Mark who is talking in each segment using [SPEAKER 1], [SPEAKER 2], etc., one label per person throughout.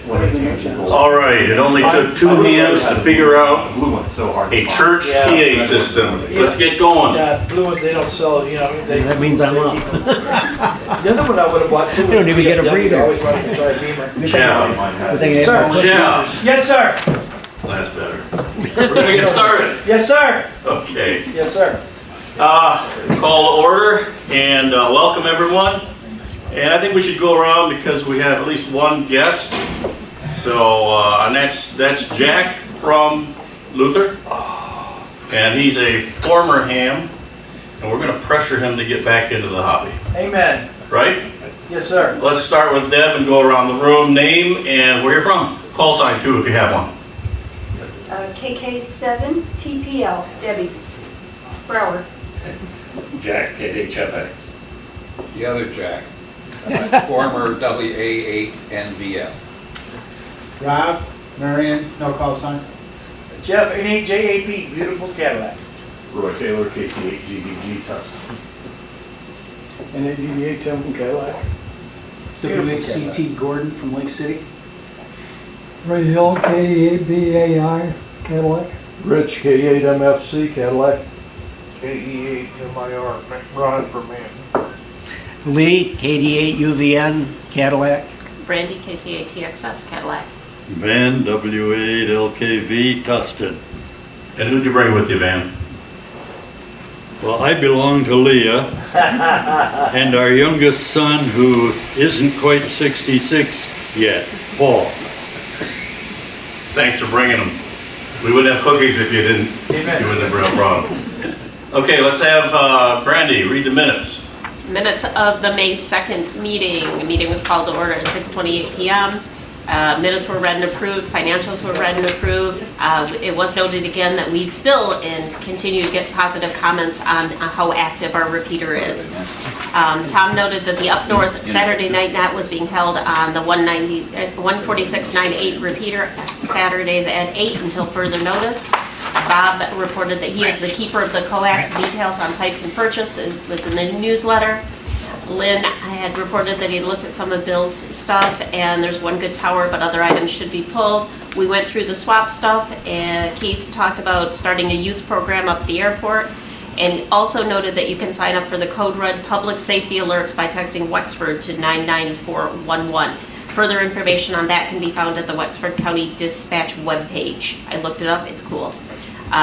[SPEAKER 1] All right, it only took 2 hands to figure out
[SPEAKER 2] Blue one's so hard to
[SPEAKER 1] a
[SPEAKER 2] find.
[SPEAKER 1] church PA system. Let's get going.
[SPEAKER 3] Yeah, blue ones, they don't sell, you know.
[SPEAKER 4] That means I'm up.
[SPEAKER 3] The other one I would've bought too.
[SPEAKER 4] You don't even get a breather.
[SPEAKER 3] I always wanted to try a Beamer.
[SPEAKER 1] Jeff,
[SPEAKER 2] Mine has-
[SPEAKER 3] Sir.
[SPEAKER 1] Jeff,
[SPEAKER 3] Yes, sir.
[SPEAKER 1] that's better. We're gonna get started.
[SPEAKER 3] Yes, sir.
[SPEAKER 1] Okay.
[SPEAKER 3] Yes, sir.
[SPEAKER 1] Call to order and welcome everyone. And I think we should go around because we have at least one guest. So and that's Jack from Luther. And he's a former ham. And we're going to pressure him to get back into the hobby.
[SPEAKER 3] Amen.
[SPEAKER 1] Right?
[SPEAKER 3] Yes, sir.
[SPEAKER 1] Let's start with Deb and go around the room. Name and where you're from. Call sign too if you have one.
[SPEAKER 5] KK7 TPL, Debbie Brower.
[SPEAKER 6] Jack at HFX.
[SPEAKER 7] The other Jack, former WA8 NVF.
[SPEAKER 8] Rob, Marion, no call sign.
[SPEAKER 3] Jeff, NHJAP, beautiful Cadillac.
[SPEAKER 2] Roy Taylor, KC8 GZG Tuscan.
[SPEAKER 9] NADVA Tim from Cadillac.
[SPEAKER 4] WHCT Gordon from Lake City.
[SPEAKER 9] Ray Hill, K8BAI Cadillac.
[SPEAKER 10] Rich, K8MFC Cadillac.
[SPEAKER 3] KE8MIR, Ron for man.
[SPEAKER 4] Lee, KD8 UVN Cadillac.
[SPEAKER 11] Brandy, KCA TXS Cadillac.
[SPEAKER 10] Van, W8LKV Tustin.
[SPEAKER 1] And who'd you bring with you, Van?
[SPEAKER 10] Well, I belong to Leah, and our youngest son, who isn't quite 66 yet, Paul.
[SPEAKER 1] Thanks for bringing them. We wouldn't have cookies if you didn't.
[SPEAKER 3] Amen.
[SPEAKER 1] You wouldn't have brought them. Okay, let's have Brandy read the minutes.
[SPEAKER 11] Minutes of the May 2nd meeting. The meeting was called to order at 6:28 p.m. Minutes were read and approved, financials were read and approved. It was noted again that we still and continue to get positive comments on how active our repeater is. Tom noted that the Up North Saturday Night Nat was being held on the 146.98 repeater Saturdays at 8 until further notice. Bob reported that he is the keeper of the coax. Details on types and purchase was in the newsletter. Lynn had reported that he looked at some of Bill's stuff and there's one good tower, but other items should be pulled. We went through the swap stuff and Keith talked about starting a youth program up at the airport. And he also noted that you can sign up for the Code Red public safety alerts by texting Wexford to 99411. Further information on that can be found at the Wexford County Dispatch webpage. I looked it up, it's cool.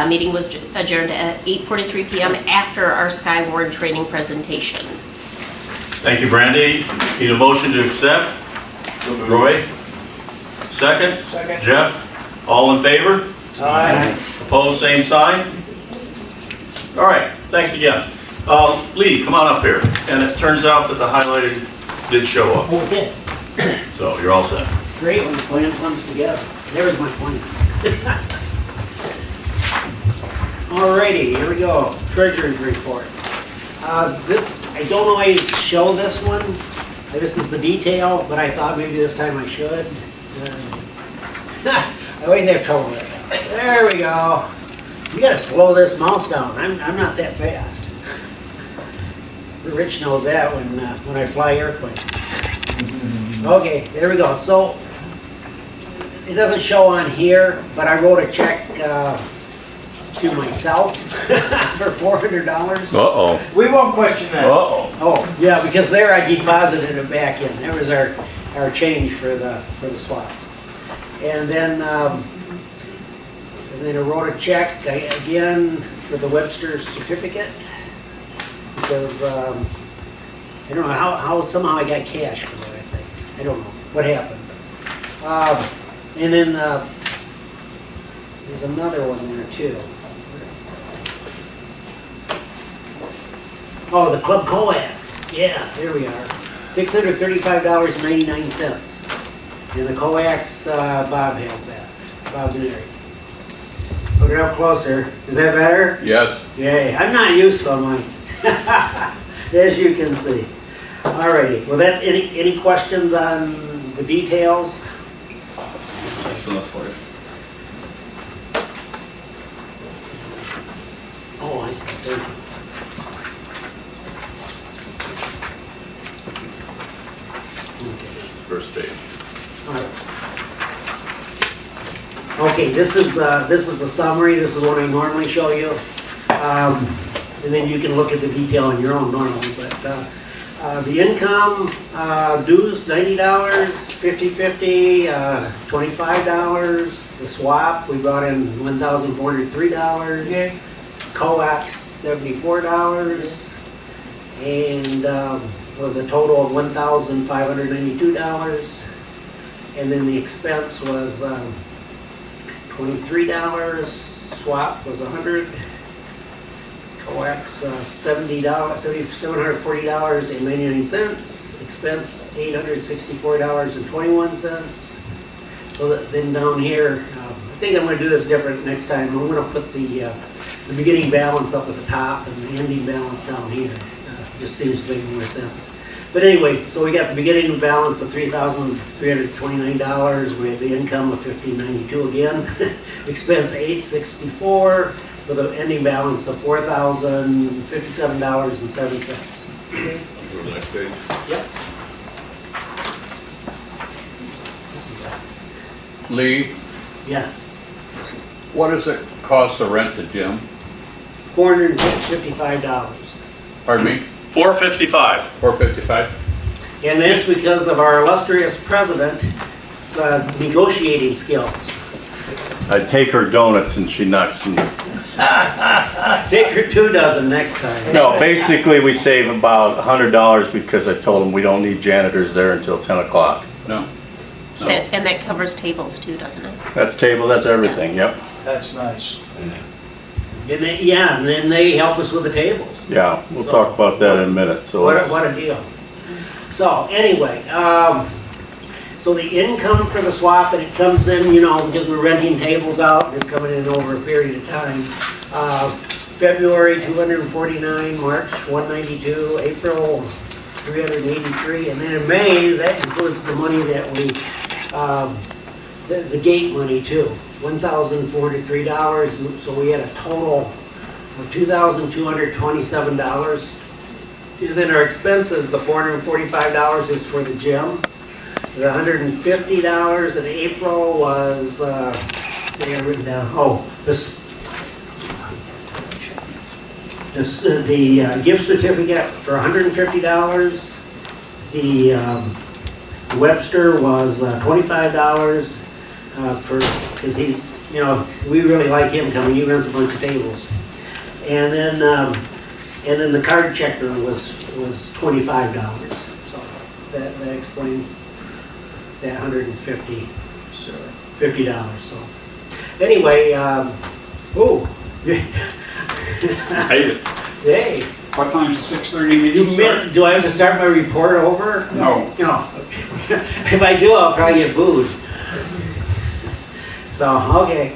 [SPEAKER 11] Meeting was adjourned at 8:43 p.m. after our Skywarn training presentation.
[SPEAKER 1] Thank you, Brandy. Need a motion to accept? Roy? Second?
[SPEAKER 3] Second.
[SPEAKER 1] Jeff? All in favor?
[SPEAKER 3] Aye.
[SPEAKER 1] Opposed, same sign? All right, thanks again. Lee, come on up here. And it turns out that the highlighted did show up,
[SPEAKER 4] Oh, it did.
[SPEAKER 1] so you're all set.
[SPEAKER 4] Great when the plan comes together. There's my plan. Alrighty, here we go. Treasurer's report. This, I don't always show this one. This is the detail, but I thought maybe this time I should. I always have trouble with it. There we go. You gotta slow this mouse down. I'm not that fast. Rich knows that when I fly airplanes. Okay, there we go. So it doesn't show on here, but I wrote a check to myself for $400.
[SPEAKER 1] Uh-oh.
[SPEAKER 3] We won't question that.
[SPEAKER 1] Uh-oh.
[SPEAKER 4] Oh, yeah, because there I deposited it back in. There was our change for the swap. And then I wrote a check again for the Webster certificate because I don't know how somehow I got cash for that. I think I don't know what happened. And then there's another one there too. Oh, the Club Coax. Yeah, there we are. $635.99. And the Coax, Bob has that. Bob Denary. Put it up closer. Is that better?
[SPEAKER 7] Yes.
[SPEAKER 4] Yay. I'm not used to mine. As you can see. Alrighty. Well, that any questions on the details? Oh, I see. Thank you.
[SPEAKER 1] First page.
[SPEAKER 4] All right. Okay, this is the summary, this is what I normally show you. And then you can look at the detail on your own normally, but, the income, dues, $90, 50/50, $25. The swap, we brought in $1,403. Coax, $74. And, was a total of $1,592. And then the expense was, $23. Swap was $100. Coax, $740.99. Expense, $864.21. So then down here, I think I'm gonna do this different next time. I'm gonna put the beginning balance up at the top and the ending balance down here. Just seems to make more sense. But anyway, so we got the beginning balance of $3,329. We had the income of $1,592 again. Expense $864 with an ending balance of $4,057.07. Okay.
[SPEAKER 7] Go to the next page.
[SPEAKER 4] Yep. This is that.
[SPEAKER 7] Lee,
[SPEAKER 4] Yeah,
[SPEAKER 7] what does it cost to rent the gym?
[SPEAKER 4] $455.
[SPEAKER 7] Pardon me?
[SPEAKER 1] $455.
[SPEAKER 7] $455?
[SPEAKER 4] And that's because of our illustrious president's negotiating skills.
[SPEAKER 1] I take her donuts and she knocks them.
[SPEAKER 4] Take her 2 dozen next time.
[SPEAKER 1] No, basically we save about $100 because I told them we don't need janitors there until 10 o'clock.
[SPEAKER 7] No. No.
[SPEAKER 11] And that covers tables too, doesn't it?
[SPEAKER 1] That's table, that's everything, yep.
[SPEAKER 3] That's nice.
[SPEAKER 4] And they, yeah, and then they help us with the tables.
[SPEAKER 1] Yeah, we'll talk about that in a minute, so.
[SPEAKER 4] What a deal. So anyway, so the income for the swap, and it comes in, you know, because we're renting tables out, it's coming in over a period of time. February, 249, March, 192, April, 383, and then in May, that includes the money that we, the gate money too, $1,403, so we had a total of $2,227. And then our expenses, the $445 is for the gym. The $150 in April was, see, I written down, the gift certificate for $150. The Webster was $25 because he's, you know, we really like him coming. He rents a bunch of tables. And then the card checker was $25. So that explains that $150. $50. So anyway, hey.
[SPEAKER 10] What time's the 6:30 meeting start?
[SPEAKER 4] Do I have to start my report over?
[SPEAKER 10] No.
[SPEAKER 4] No. If I do, I'll probably get booed. So, okay.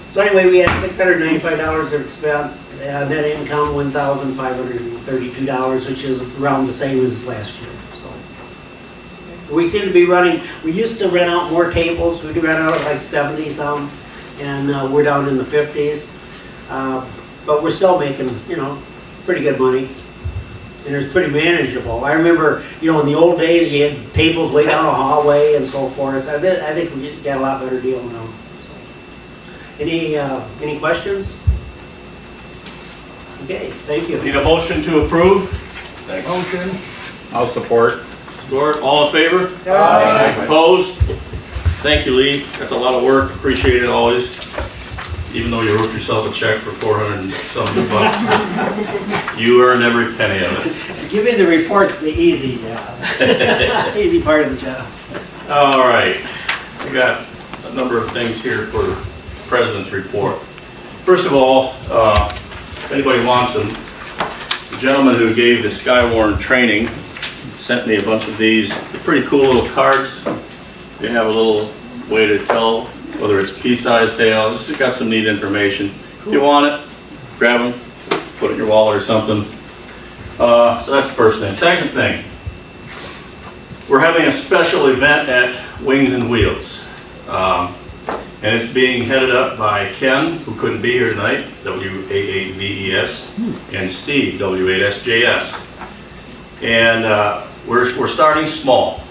[SPEAKER 4] So anyway, we had $695 of expense, net income $1,532, which is around the same as last year. So we seem to be running, we used to rent out more tables. We rent out like 70 some, and we're down in the 50s. But we're still making, you know, pretty good money. And it's pretty manageable. I remember, you know, in the old days, you had tables way down a hallway and so forth. I think we got a lot better deal now. So. Any questions? Okay, thank you.
[SPEAKER 1] Need a motion to approve?
[SPEAKER 7] Thanks.
[SPEAKER 3] Motion.
[SPEAKER 7] I'll support.
[SPEAKER 1] Support, all in favor?
[SPEAKER 3] Aye.
[SPEAKER 1] Opposed? Thank you, Lee. That's a lot of work. Appreciate it always. Even though you wrote yourself a check for $400 and something bucks, you earned every penny of it.
[SPEAKER 4] Give me the reports, the easy job. Easy part of the job.
[SPEAKER 1] All right, I got a number of things here for the President's report. First of all, if anybody wants them, the gentleman who gave the Skywarn training sent me a bunch of these. They're pretty cool little cards. They have a little way to tell whether it's pea-sized tail. It's got some neat information. If you want it, grab them, put it in your wallet or something. So that's the first thing. Second thing, we're having a special event at Wings and Wheels. And it's being headed up by Ken, who couldn't be here tonight, W-A-A-V-E-S, and Steve, W-8-S-J-S. And we're starting small.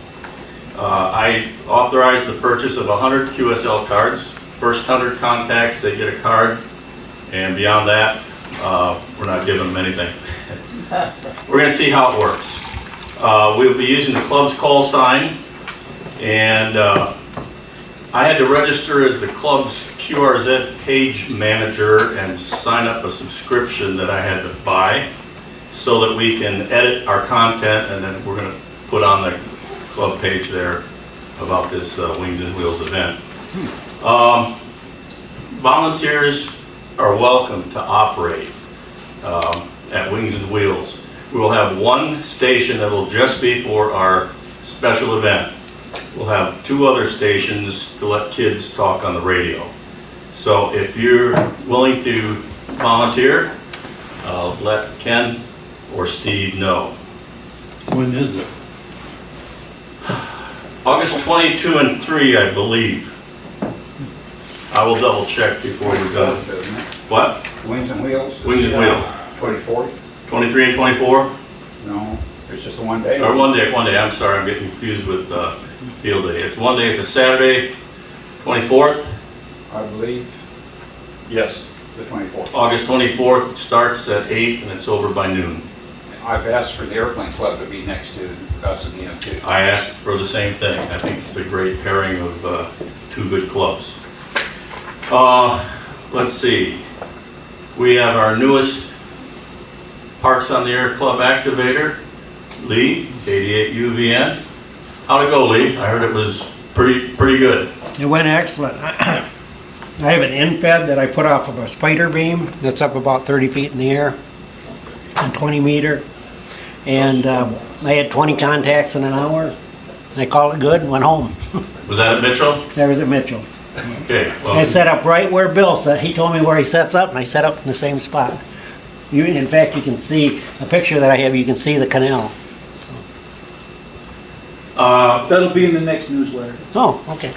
[SPEAKER 1] I authorized the purchase of 100 QSL cards. First 100 contacts, they get a card, and beyond that, we're not giving them anything. We're gonna see how it works. We'll be using the club's call sign, and I had to register as the club's QRZ page manager and sign up a subscription that I had to buy so that we can edit our content, and then we're gonna put on the club page there about this Wings and Wheels event. Volunteers are welcome to operate at Wings and Wheels. We will have one station that will just be for our special event. We'll have 2 other stations to let kids talk on the radio. So if you're willing to volunteer, let Ken or Steve know.
[SPEAKER 10] When is it?
[SPEAKER 1] August 22 and 3, I believe. I will double check before we're done. What?
[SPEAKER 7] Wings and Wheels?
[SPEAKER 1] Wings and Wheels.
[SPEAKER 7] 24th?
[SPEAKER 1] 23 and 24?
[SPEAKER 7] No, it's just one day.
[SPEAKER 1] Or one day, I'm sorry, I'm getting confused with field day. It's one day, it's a Saturday, 24th.
[SPEAKER 7] I believe. Yes, the 24th.
[SPEAKER 1] August 24th, it starts at 8 and it's over by noon.
[SPEAKER 7] I've asked for the airplane club to be next to us again too.
[SPEAKER 1] I asked for the same thing. I think it's a great pairing of 2 good clubs. Let's see. We have our newest Parks on the Air Club activator, Lee, 88 UVN. How'd it go, Lee? I heard it was pretty good.
[SPEAKER 4] It went excellent. I have an infed that I put off of a spider beam that's up about 30 feet in the air and 20 meter. And I had 20 contacts in an hour. I called it good and went home.
[SPEAKER 1] Was that at Mitchell?
[SPEAKER 4] There was at Mitchell.
[SPEAKER 1] Okay,
[SPEAKER 4] I
[SPEAKER 1] well,
[SPEAKER 4] set up right where Bill set. He told me where he sets up, and I set up in the same spot. In fact, you can see a picture that I have. You can see the canal.
[SPEAKER 3] That'll be in the next newsletter.
[SPEAKER 4] Oh, okay.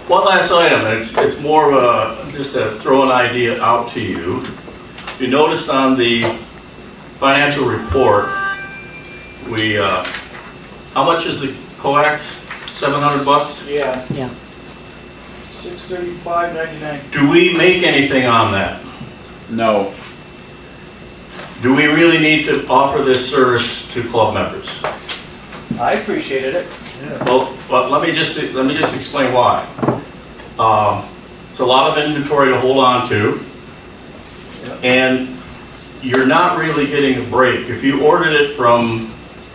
[SPEAKER 1] one last item, and it's more of just to throw an idea out to you. If you noticed on the financial report, we, how much is the coax? 700 bucks?
[SPEAKER 3] Yeah.
[SPEAKER 4] Yeah.
[SPEAKER 3] $635.99.
[SPEAKER 1] Do we make anything on that?
[SPEAKER 7] No,
[SPEAKER 1] Do we really need to offer this service to club members?
[SPEAKER 3] I appreciated it.
[SPEAKER 1] Well, let me just explain why. It's a lot of inventory to hold on to, and you're not really getting a break. If you ordered it from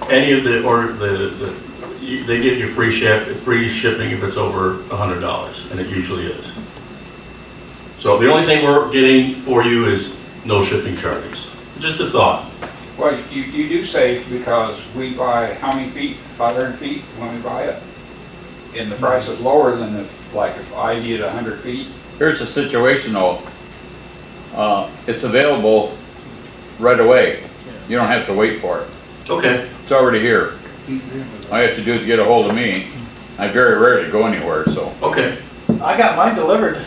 [SPEAKER 1] any of they give you free shipping if it's over $100, and it usually is. So the only thing we're getting for you is no shipping charges. Just a thought.
[SPEAKER 7] well, you do save because we buy how many feet? 500 feet when we buy it? And the price is lower than if I needed 100 feet.
[SPEAKER 12] Here's the situation though. It's available right away. You don't have to wait for it.
[SPEAKER 1] Okay.
[SPEAKER 12] It's already here. All you have to do is get a hold of me. I very rarely go anywhere, so.
[SPEAKER 1] Okay.
[SPEAKER 3] I got mine delivered.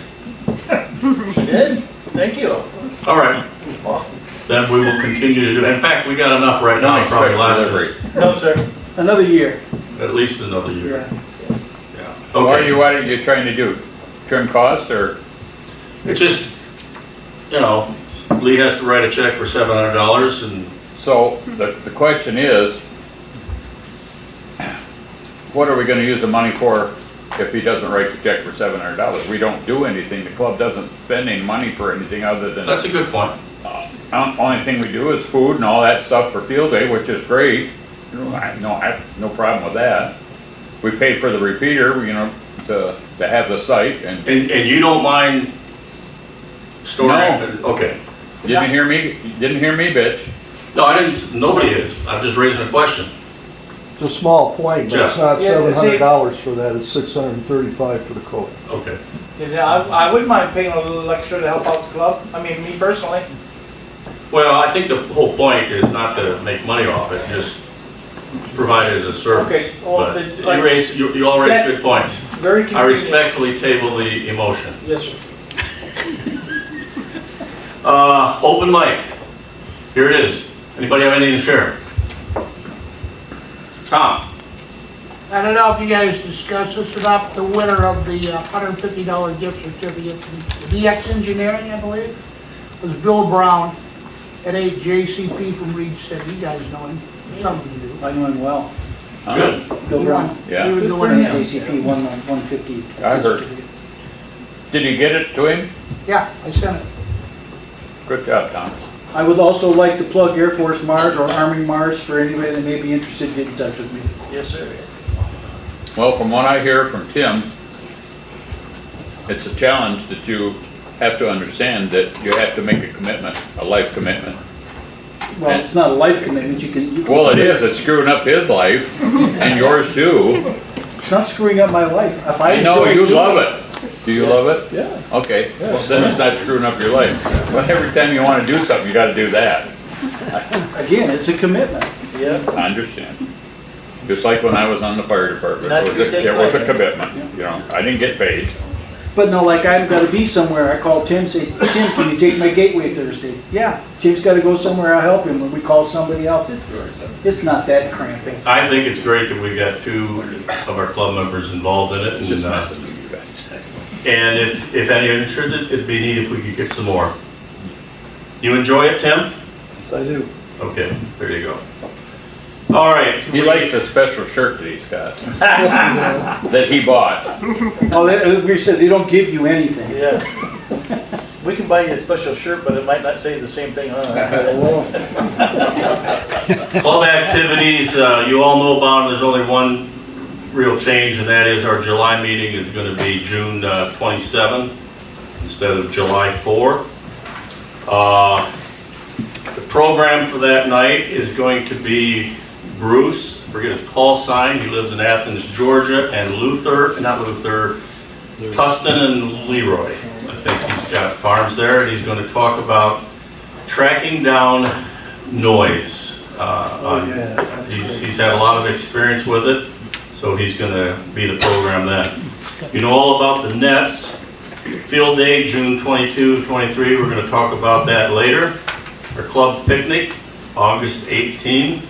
[SPEAKER 3] You did? Thank you.
[SPEAKER 1] All right. Then we will continue to do. In fact, we got enough right now.
[SPEAKER 12] No,
[SPEAKER 1] Probably last
[SPEAKER 12] delivery.
[SPEAKER 1] us
[SPEAKER 3] No, sir. Another year.
[SPEAKER 1] at least another year.
[SPEAKER 3] Yeah.
[SPEAKER 1] Yeah.
[SPEAKER 12] What
[SPEAKER 1] Okay.
[SPEAKER 12] are you trying to do? Trim costs or?
[SPEAKER 1] It's just, Lee has to write a check for $700 and
[SPEAKER 12] So the question is, what are we gonna use the money for if he doesn't write the check for $700? We don't do anything. The club doesn't spend any money for anything other than.
[SPEAKER 1] that's a good point.
[SPEAKER 12] Only thing we do is food and all that stuff for field day, which is great. I have no problem with that. We pay for the repeater, to have the site and.
[SPEAKER 1] And you don't mind storing?
[SPEAKER 12] No.
[SPEAKER 1] Okay.
[SPEAKER 12] Didn't hear me, bitch.
[SPEAKER 1] No, I didn't, nobody is. I'm just raising a question.
[SPEAKER 13] It's a small point, but
[SPEAKER 1] Jeff.
[SPEAKER 13] it's not
[SPEAKER 3] Yeah,
[SPEAKER 13] $700 for that, it's $635 for the coat.
[SPEAKER 1] Okay.
[SPEAKER 3] Yeah, I wouldn't mind paying a little extra to help out the club. I mean, me personally.
[SPEAKER 1] Well, I think the whole point is not to make money off it, just provide it as a service.
[SPEAKER 3] Okay, well,
[SPEAKER 1] But you all raised good points.
[SPEAKER 3] Very
[SPEAKER 1] I
[SPEAKER 3] convenient.
[SPEAKER 1] respectfully table the emotion.
[SPEAKER 3] Yes, sir.
[SPEAKER 1] Open mic. Here it is. Anybody have anything to share? Tom?
[SPEAKER 8] I don't know if you guys discussed this about the winner of the $150 gift certificate from DX Engineering, I believe, was Bill Brown at 8 JCP from Reed City. You guys know him, some of you do.
[SPEAKER 3] I know him well.
[SPEAKER 1] Good.
[SPEAKER 3] Bill Brown.
[SPEAKER 12] Yeah.
[SPEAKER 8] He was
[SPEAKER 3] Good
[SPEAKER 8] the
[SPEAKER 3] for
[SPEAKER 8] winner.
[SPEAKER 3] him. JCP won 150.
[SPEAKER 12] I heard. Did you get it to him?
[SPEAKER 8] Yeah, I sent it.
[SPEAKER 12] Good job, Tom.
[SPEAKER 3] I would also like to plug Air Force Mars or Army Mars for anybody that may be interested, get in touch with me.
[SPEAKER 4] Yes, sir.
[SPEAKER 12] Well, from what I hear from Tim, it's a challenge that you have to understand that you have to make a commitment, a life commitment.
[SPEAKER 3] Well, it's not a life commitment, you can.
[SPEAKER 12] Well, it is, it's screwing up his life and yours too.
[SPEAKER 3] It's not screwing up my life. If I
[SPEAKER 12] I know,
[SPEAKER 3] enjoy
[SPEAKER 12] you
[SPEAKER 3] doing
[SPEAKER 12] love it. Do you love it?
[SPEAKER 3] Yeah.
[SPEAKER 12] Okay, well then it's not screwing up your life. But every time you wanna do something, you gotta do that.
[SPEAKER 3] Again, it's a commitment.
[SPEAKER 4] Yeah.
[SPEAKER 12] I understand. Just like when I was on the fire department,
[SPEAKER 4] Not
[SPEAKER 12] it
[SPEAKER 4] to
[SPEAKER 12] was
[SPEAKER 4] take
[SPEAKER 12] a
[SPEAKER 4] pleasure.
[SPEAKER 12] commitment, you know, I didn't get paid.
[SPEAKER 3] But no, like I've gotta be somewhere, I call Tim, say, Tim, can you take my gateway Thursday? Yeah, Tim's gotta go somewhere, I'll help him. When we call somebody else, it's not that cramping.
[SPEAKER 1] I think it's great that we got 2 of our club members involved in it.
[SPEAKER 12] It's just messing with you guys.
[SPEAKER 1] And if any are interested, it'd be neat if we could get some more. You enjoy it, Tim?
[SPEAKER 13] Yes, I do.
[SPEAKER 1] Okay, there you go. All right.
[SPEAKER 12] He likes a special shirt that he's got, that he bought.
[SPEAKER 3] Oh, we said they don't give you anything.
[SPEAKER 4] Yeah. We can buy you a special shirt, but it might not say the same thing on it.
[SPEAKER 1] Club activities, you all know about, there's only one real change, and that is our July meeting is going to be June 27 instead of July 4. The program for that night is going to be Bruce, I forget his call sign, he lives in Athens, Georgia, and Tustin and Leroy. I think he's got farms there, and he's going to talk about tracking down noise. He's had a lot of experience with it, so he's going to be the program then. You know all about the nets. Field day, June 22, 23, we're going to talk about that later. Our club picnic, August 18.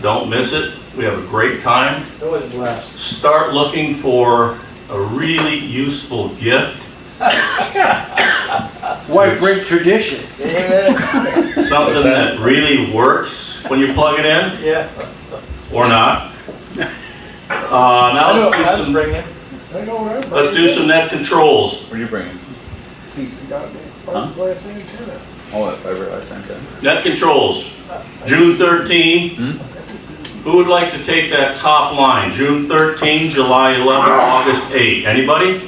[SPEAKER 1] Don't miss it. We have a great time.
[SPEAKER 4] It was a blast.
[SPEAKER 1] Start looking for a really useful gift.
[SPEAKER 3] Why break tradition?
[SPEAKER 4] Yeah.
[SPEAKER 1] Something that really works when you plug it in,
[SPEAKER 4] Yeah.
[SPEAKER 1] or not. Now let's do some net controls.
[SPEAKER 12] What are you bringing?
[SPEAKER 13] Piece of goddamn
[SPEAKER 12] Huh?
[SPEAKER 13] fiberglass antenna.
[SPEAKER 12] Oh, that fiberglass antenna.
[SPEAKER 1] Net controls, June 13. Who would like to take that top line? June 13, July 11, August 8. Anybody?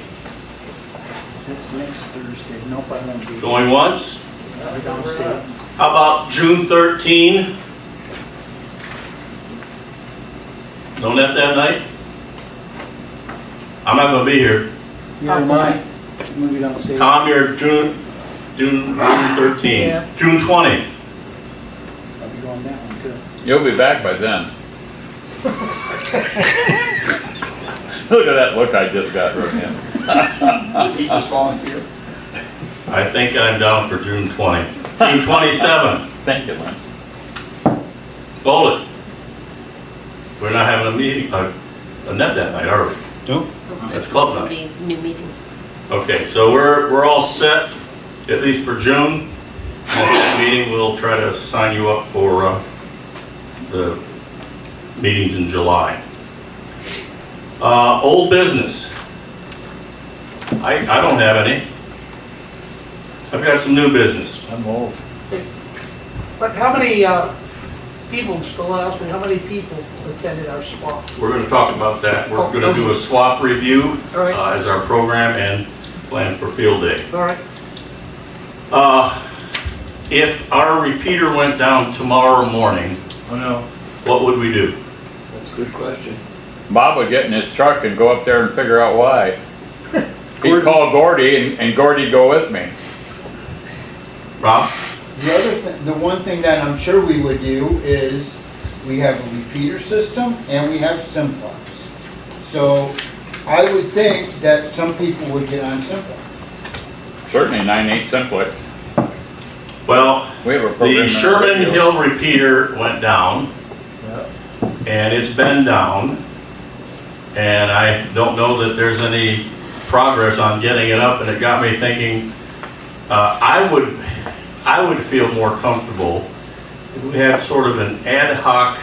[SPEAKER 3] That's next Thursday. Nope, I won't be.
[SPEAKER 1] Going once?
[SPEAKER 3] We're downstate.
[SPEAKER 1] How about June 13? No net that night? I'm not gonna be here.
[SPEAKER 3] Neither am I. I'm gonna be downstate.
[SPEAKER 1] Tom, you're June 13.
[SPEAKER 8] Yeah.
[SPEAKER 1] June 20.
[SPEAKER 3] I'll be going that one too.
[SPEAKER 12] You'll be back by then. Look at that look I just got from him.
[SPEAKER 7] He just volunteered.
[SPEAKER 1] I think I'm down for June 20. June 27.
[SPEAKER 12] Thank you, Lynn.
[SPEAKER 1] Hold it. We're not having a meeting, a net that night, are we?
[SPEAKER 13] Nope.
[SPEAKER 1] It's club night.
[SPEAKER 11] Be new meeting.
[SPEAKER 1] Okay, so we're all set, at least for June. At that meeting, we'll try to sign you up for the meetings in July. Old business. I don't have any. I've got some new business.
[SPEAKER 4] I'm old.
[SPEAKER 8] But how many people, still ask me, how many people attended our swap?
[SPEAKER 1] We're going to talk about that. We're going to do a swap review
[SPEAKER 8] All right.
[SPEAKER 1] as our program and plan for field day.
[SPEAKER 8] All right.
[SPEAKER 1] If our repeater went down tomorrow morning,
[SPEAKER 4] Oh, no.
[SPEAKER 1] what would we do?
[SPEAKER 4] That's a good question.
[SPEAKER 12] Bob would get in his truck and go up there and figure out why. He'd call Gordy and Gordy'd go with me.
[SPEAKER 1] Rob?
[SPEAKER 8] The one thing that I'm sure we would do is, we have a repeater system and we have simplex. So I would think that some people would get on simplex.
[SPEAKER 12] Certainly 9/8 simplex.
[SPEAKER 1] Well,
[SPEAKER 12] We have a program.
[SPEAKER 1] the
[SPEAKER 12] on
[SPEAKER 1] Sherman
[SPEAKER 12] radio.
[SPEAKER 1] Hill repeater went down, and it's been down and I don't know that there's any progress on getting it up, and it got me thinking, I would feel more comfortable if we had sort of an ad hoc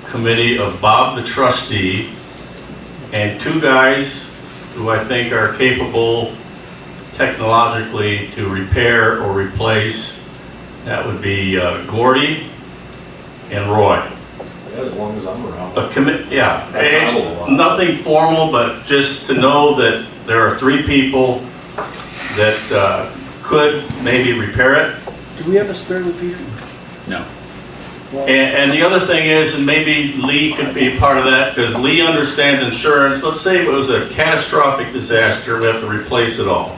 [SPEAKER 1] committee of Bob the trustee and two guys who I think are capable technologically to repair or replace. That would be Gordy and Roy.
[SPEAKER 2] Yeah, as long as I'm around.
[SPEAKER 1] Yeah,
[SPEAKER 2] That's
[SPEAKER 1] it's
[SPEAKER 2] not a lot.
[SPEAKER 1] nothing formal, but just to know that there are three people that could maybe repair it.
[SPEAKER 3] Do we have a spare repeater?
[SPEAKER 12] No.
[SPEAKER 1] And the other thing is, and maybe Lee could be part of that, because Lee understands insurance. Let's say it was a catastrophic disaster, we have to replace it all.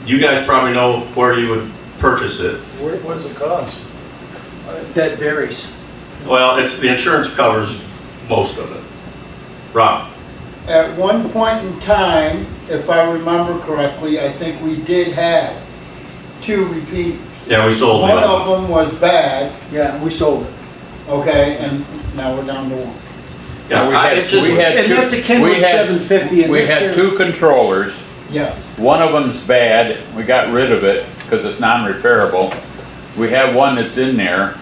[SPEAKER 1] You guys probably know where you would purchase it.
[SPEAKER 13] What's the cost?
[SPEAKER 3] That varies.
[SPEAKER 1] Well, it's, the insurance covers most of it. Rob?
[SPEAKER 8] At one point in time, if I remember correctly, I think we did have 2 repeaters.
[SPEAKER 1] Yeah, we sold
[SPEAKER 8] One
[SPEAKER 1] it.
[SPEAKER 8] of them was bad,
[SPEAKER 3] Yeah, we sold it.
[SPEAKER 8] okay, and now we're down to 1.
[SPEAKER 1] Yeah,
[SPEAKER 12] And
[SPEAKER 3] that's a Kenwood 750 and
[SPEAKER 12] We
[SPEAKER 3] they're-
[SPEAKER 12] had 2 controllers.
[SPEAKER 8] Yeah,
[SPEAKER 12] One of them's bad, we got rid of it because it's non-repairable. We have one that's in there,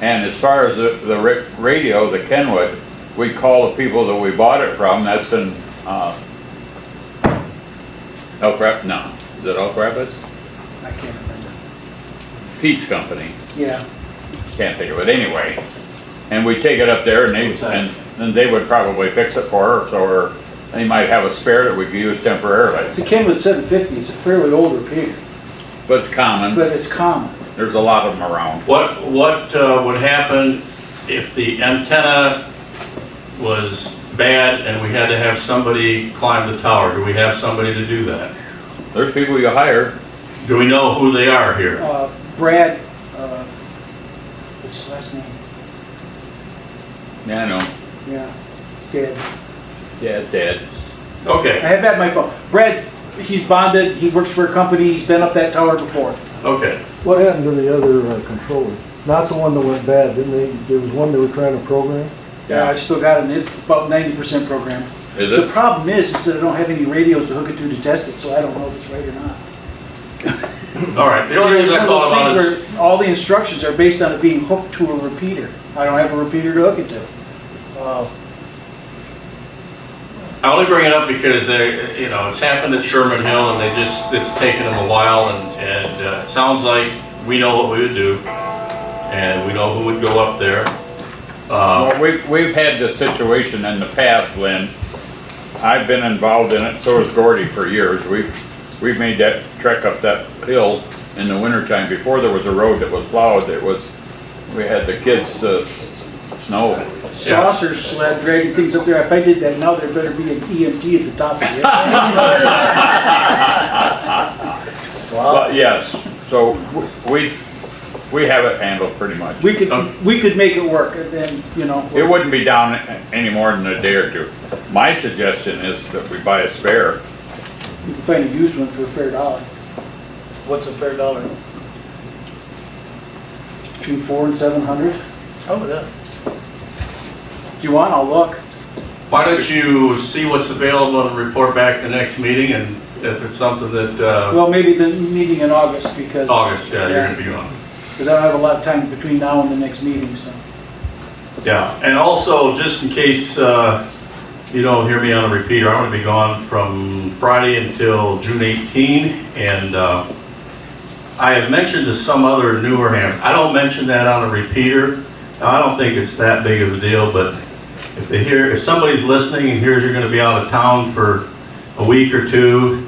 [SPEAKER 12] and as far as the radio, the Kenwood, we call the people that we bought it from, that's in, Elk Rapids, no, is it Elk Rapids?
[SPEAKER 3] I can't remember.
[SPEAKER 12] Pete's company,
[SPEAKER 3] Yeah.
[SPEAKER 12] can't think of it anyway. And we take it up there and then they would probably fix it for us, or they might have a spare that we could use temporarily.
[SPEAKER 3] It's a Kenwood 750. It's a fairly old repeater,
[SPEAKER 12] But it's common,
[SPEAKER 3] but it's common.
[SPEAKER 12] there's a lot of them around.
[SPEAKER 1] What would happen if the antenna was bad and we had to have somebody climb the tower? Do we have somebody to do that?
[SPEAKER 12] There's people you hire.
[SPEAKER 1] Do we know who they are here?
[SPEAKER 3] Brad, what's his last name?
[SPEAKER 12] Yeah, I know.
[SPEAKER 3] Yeah, he's dead.
[SPEAKER 12] Yeah, Dad.
[SPEAKER 3] I
[SPEAKER 1] Okay,
[SPEAKER 3] have had my phone. Brad's, he's bonded, he works for a company, he's been up that tower before.
[SPEAKER 1] okay.
[SPEAKER 13] What happened to the other controller? Not the one that went bad, didn't they? There was one they were trying to program?
[SPEAKER 3] Yeah, I've still got it, and it's about 90% programmed.
[SPEAKER 12] Is
[SPEAKER 3] The
[SPEAKER 12] it?
[SPEAKER 3] problem is that I don't have any radios to hook it to test it, so I don't know if it's right or not.
[SPEAKER 1] All right, the only reason I
[SPEAKER 3] It's one
[SPEAKER 1] call
[SPEAKER 3] of
[SPEAKER 1] it
[SPEAKER 3] those
[SPEAKER 1] on
[SPEAKER 3] things
[SPEAKER 1] is,
[SPEAKER 3] where all the instructions are based on it being hooked to a repeater. I don't have a repeater to hook it to.
[SPEAKER 1] I only bring it up because, it's happened at Sherman Hill and it's taken them a while and it sounds like we know what we would do and we know who would go up there.
[SPEAKER 12] Well, we've had this situation in the past, Lynn. I've been involved in it, so has Gordy for years. We've made that trek up that hill in the wintertime. Before there was a road that was plowed, we had the kids, snow.
[SPEAKER 3] Saucer sled dragging things up there. If I did that now, there better be an EMT at the top of it.
[SPEAKER 12] But yes, so we have it handled pretty much.
[SPEAKER 3] We could make it work, and then,
[SPEAKER 12] It wouldn't be down any more than a day or two. My suggestion is that we buy a spare.
[SPEAKER 3] you can find a used one for a fair dollar.
[SPEAKER 13] What's a fair dollar?
[SPEAKER 3] Between $400 and $700.
[SPEAKER 13] Oh, yeah.
[SPEAKER 3] If you want, I'll look.
[SPEAKER 1] Why don't you see what's available and report back the next meeting, and if it's something that,
[SPEAKER 3] Well, maybe the meeting in August, because.
[SPEAKER 1] August, yeah, you're gonna be on.
[SPEAKER 3] Because I don't have a lot of time between now and the next meeting, so.
[SPEAKER 1] Yeah, and also, just in case you don't hear me on a repeater, I'm gonna be gone from Friday until June 18, and I have mentioned to some other newer hands, I don't mention that on a repeater. Now, I don't think it's that big of a deal, but if somebody's listening and hears you're gonna be out of town for a week or two,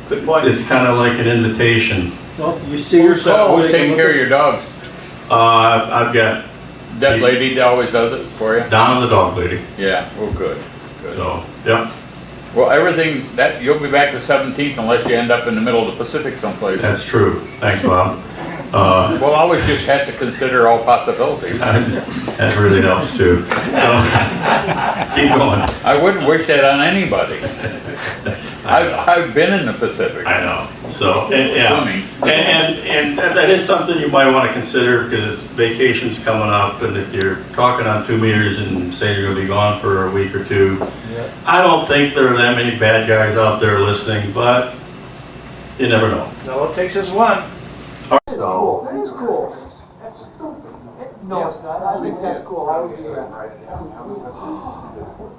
[SPEAKER 3] Good point.
[SPEAKER 1] it's kind of like an invitation.
[SPEAKER 3] Well, you see your call.
[SPEAKER 12] Who's taking care of your dogs?
[SPEAKER 1] I've got
[SPEAKER 12] That lady that always does it for you?
[SPEAKER 1] Donna the dog lady,
[SPEAKER 12] Yeah, well, good.
[SPEAKER 1] so, yep,
[SPEAKER 12] Well, everything, you'll be back the 17th unless you end up in the middle of the Pacific someplace.
[SPEAKER 1] that's true. Thanks, Bob.
[SPEAKER 12] Well, I always just have to consider all possibilities.
[SPEAKER 1] That really helps too. So, keep going.
[SPEAKER 12] I wouldn't wish that on anybody. I've been in the Pacific.
[SPEAKER 1] I know, so, and, yeah.
[SPEAKER 12] Swimming.
[SPEAKER 1] And that is something you might want to consider, because it's vacation's coming up, and if you're talking on 2 meters and say you're gonna be gone for a week or two, I don't think there are that many bad guys out there listening, but you never know.
[SPEAKER 3] All it takes is one.
[SPEAKER 1] So,
[SPEAKER 3] That is cool. No, it's not. I think that's cool. I would do that.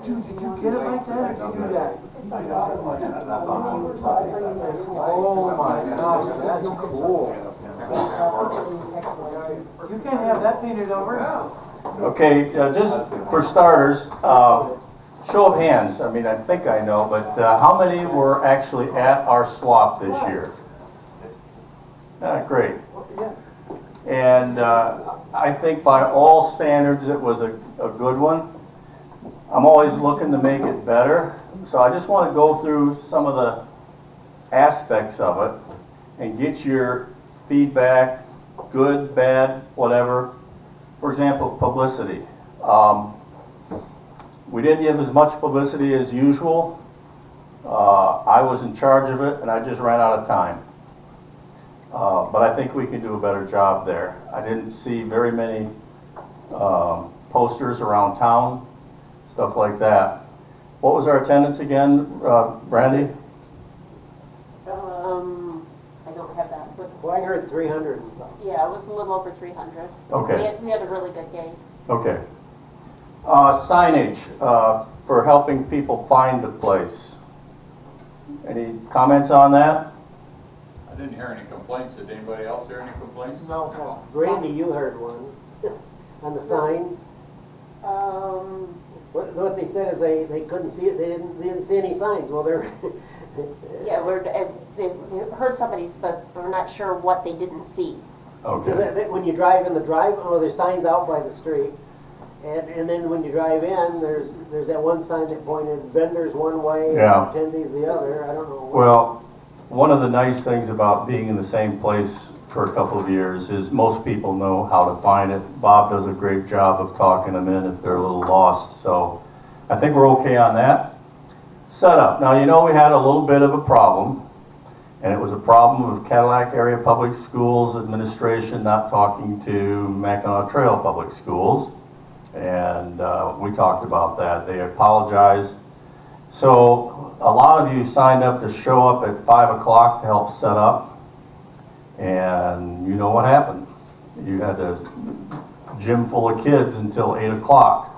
[SPEAKER 3] Dude, did you get it like that, or did you do that? Oh my gosh, that's cool. You can't have that painted over.
[SPEAKER 1] okay, just for starters, show of hands, I mean, I think I know, but how many were actually at our swap this year? Great. And I think by all standards, it was a good one. I'm always looking to make it better, so I just want to go through some of the aspects of it and get your feedback, good, bad, whatever. For example, publicity. We didn't give as much publicity as usual. I was in charge of it, and I just ran out of time. But I think we can do a better job there. I didn't see very many posters around town, stuff like that. What was our attendance again, Brandy?
[SPEAKER 11] I don't have that, but
[SPEAKER 4] Well, I heard 300 and something.
[SPEAKER 11] yeah, it was a little over 300.
[SPEAKER 1] Okay.
[SPEAKER 11] We had a really good game.
[SPEAKER 1] Okay. Signage for helping people find the place. Any comments on that?
[SPEAKER 12] I didn't hear any complaints. Did anybody else hear any complaints?
[SPEAKER 8] No.
[SPEAKER 4] Randy, you heard one on the signs. What they said is they couldn't see it, they didn't see any signs. Well, they're,
[SPEAKER 11] Yeah, they heard somebody's, but we're not sure what they didn't see.
[SPEAKER 1] Okay.
[SPEAKER 4] because when you drive in the drive, there's signs out by the street. And then when you drive in, there's that one sign that pointed vendors one way
[SPEAKER 1] Yeah.
[SPEAKER 4] and attendees the other. I don't know.
[SPEAKER 1] Well, one of the nice things about being in the same place for a couple of years is most people know how to find it. Bob does a great job of talking them in if they're a little lost, so I think we're okay on that. Setup. Now, you know we had a little bit of a problem, and it was a problem with Cadillac Area Public Schools Administration not talking to Mackinac Trail Public Schools, and we talked about that. They apologized. So a lot of you signed up to show up at 5 o'clock to help set up, and you know what happened. You had a gym full of kids until 8 o'clock.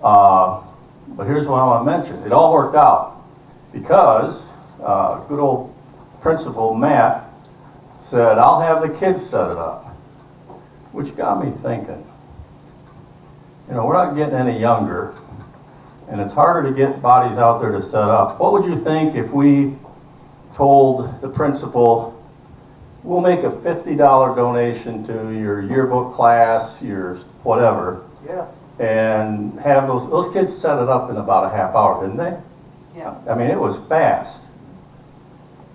[SPEAKER 1] But here's what I want to mention. It all worked out because good old Principal Matt said, I'll have the kids set it up, which got me thinking. You know, we're not getting any younger, and it's harder to get bodies out there to set up. What would you think if we told the principal, we'll make a $50 donation to your yearbook class, your whatever,
[SPEAKER 3] Yeah.
[SPEAKER 1] and have those kids set it up in about a half hour, didn't they?
[SPEAKER 3] Yeah.
[SPEAKER 1] I mean, it was fast.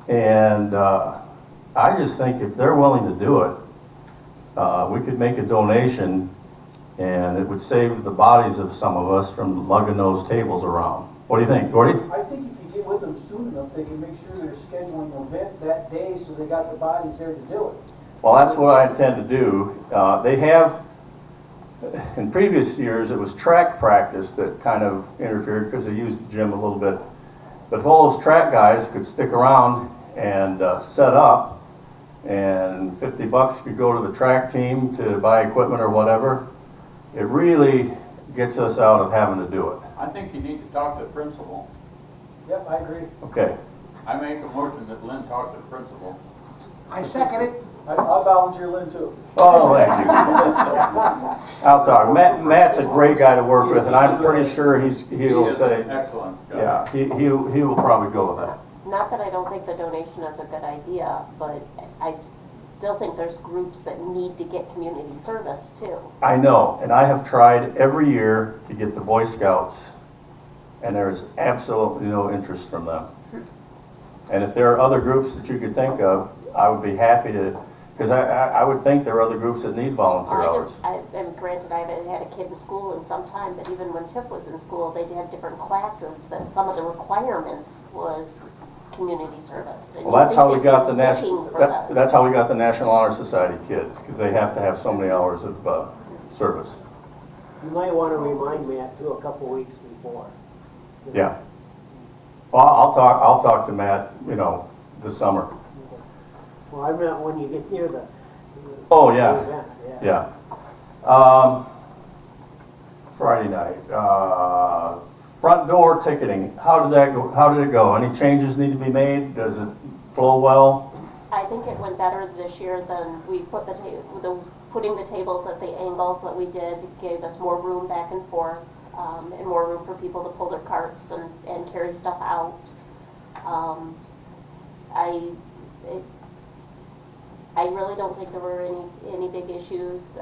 [SPEAKER 1] And I just think if they're willing to do it, we could make a donation, and it would save the bodies of some of us from lugging those tables around. What do you think, Gordy?
[SPEAKER 3] I think if you get with them soon enough, they can make sure they're scheduling an event that day so they got the bodies there to do it.
[SPEAKER 1] Well, that's what I intend to do. They have, in previous years, it was track practice that kind of interfered because they used the gym a little bit. But if all those track guys could stick around and set up, and $50 could go to the track team to buy equipment or whatever, it really gets us out of having to do it.
[SPEAKER 12] I think you need to talk to the principal.
[SPEAKER 3] Yep, I agree.
[SPEAKER 1] Okay.
[SPEAKER 12] I make a motion that Lynn talk to the principal.
[SPEAKER 8] I second it.
[SPEAKER 3] I'll volunteer Lynn too.
[SPEAKER 1] Oh, thank you. I'll talk. Matt's a great guy to work with, and I'm pretty sure he'll say,
[SPEAKER 12] Excellent.
[SPEAKER 1] yeah, he will probably go with that.
[SPEAKER 11] Not that I don't think the donation is a good idea, but I still think there's groups that need to get community service too.
[SPEAKER 1] I know, and I have tried every year to get the Boy Scouts, and there is absolutely no interest from them. And if there are other groups that you could think of, I would be happy to Because I would think there are other groups that need volunteer hours.
[SPEAKER 11] And granted, I haven't had a kid in school in some time, but even when Tiff was in school, they had different classes that some of the requirements was community service. And
[SPEAKER 1] Well, that's
[SPEAKER 11] you'd
[SPEAKER 1] how we
[SPEAKER 11] think
[SPEAKER 1] got
[SPEAKER 11] they'd
[SPEAKER 1] the
[SPEAKER 11] be looking for the-
[SPEAKER 1] that's how we got the National Honor Society kids, because they have to have so many hours of service.
[SPEAKER 4] You might want to remind me that too a couple weeks before.
[SPEAKER 1] Yeah. Well, I'll talk to Matt, this summer.
[SPEAKER 4] Well, I meant when you get near the.
[SPEAKER 1] Oh, yeah.
[SPEAKER 4] the event,
[SPEAKER 1] Yeah. Friday night, front door ticketing, how did it go? Any changes need to be made? Does it flow well?
[SPEAKER 11] I think it went better this year than we put putting the tables at the angles that we did gave us more room back and forth, and more room for people to pull their carts and carry stuff out. I really don't think there were any big issues.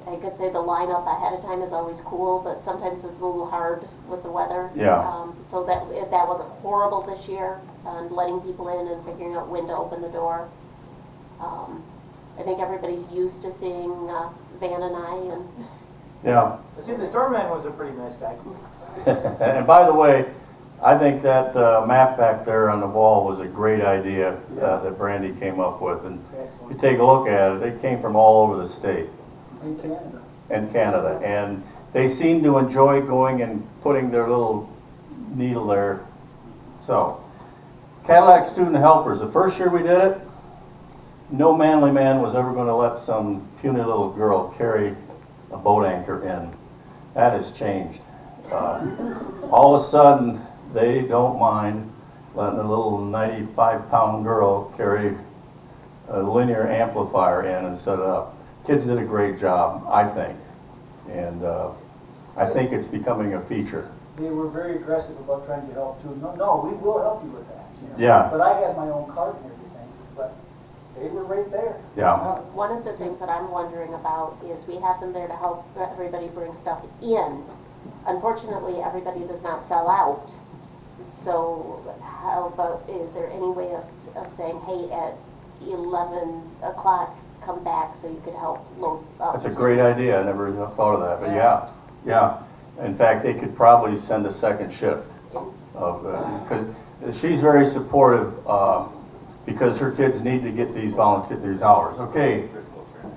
[SPEAKER 11] I could say the lineup ahead of time is always cool, but sometimes it's a little hard with the weather.
[SPEAKER 1] Yeah.
[SPEAKER 11] So that wasn't horrible this year, and letting people in and figuring out when to open the door. I think everybody's used to seeing Van and I, and
[SPEAKER 1] Yeah.
[SPEAKER 3] See, the doorman was a pretty nice guy.
[SPEAKER 1] And by the way, I think that map back there on the wall was a great idea that Brandy came up with. And you take a look at it, it came from all over the state.
[SPEAKER 3] In Canada.
[SPEAKER 1] And Canada. And they seem to enjoy going and putting their little needle there. So, Cadillac Student Helpers, the first year we did it, no manly man was ever going to let some puny little girl carry a boat anchor in. That has changed. All of a sudden, they don't mind letting a little 95-pound girl carry a linear amplifier in and set it up. Kids did a great job, I think. And I think it's becoming a feature.
[SPEAKER 3] They were very aggressive about trying to help too. No, we will help you with that.
[SPEAKER 1] Yeah.
[SPEAKER 3] But I had my own cart and everything, but they were right there.
[SPEAKER 1] Yeah.
[SPEAKER 11] one of the things that I'm wondering about is we have them there to help everybody bring stuff in. Unfortunately, everybody does not sell out. So how about, is there any way of saying, hey, at 11 o'clock, come back so you could help load up?
[SPEAKER 1] That's a great idea. I never thought of that. But yeah. In fact, they could probably send a second shift. Because she's very supportive because her kids need to get these hours. Okay.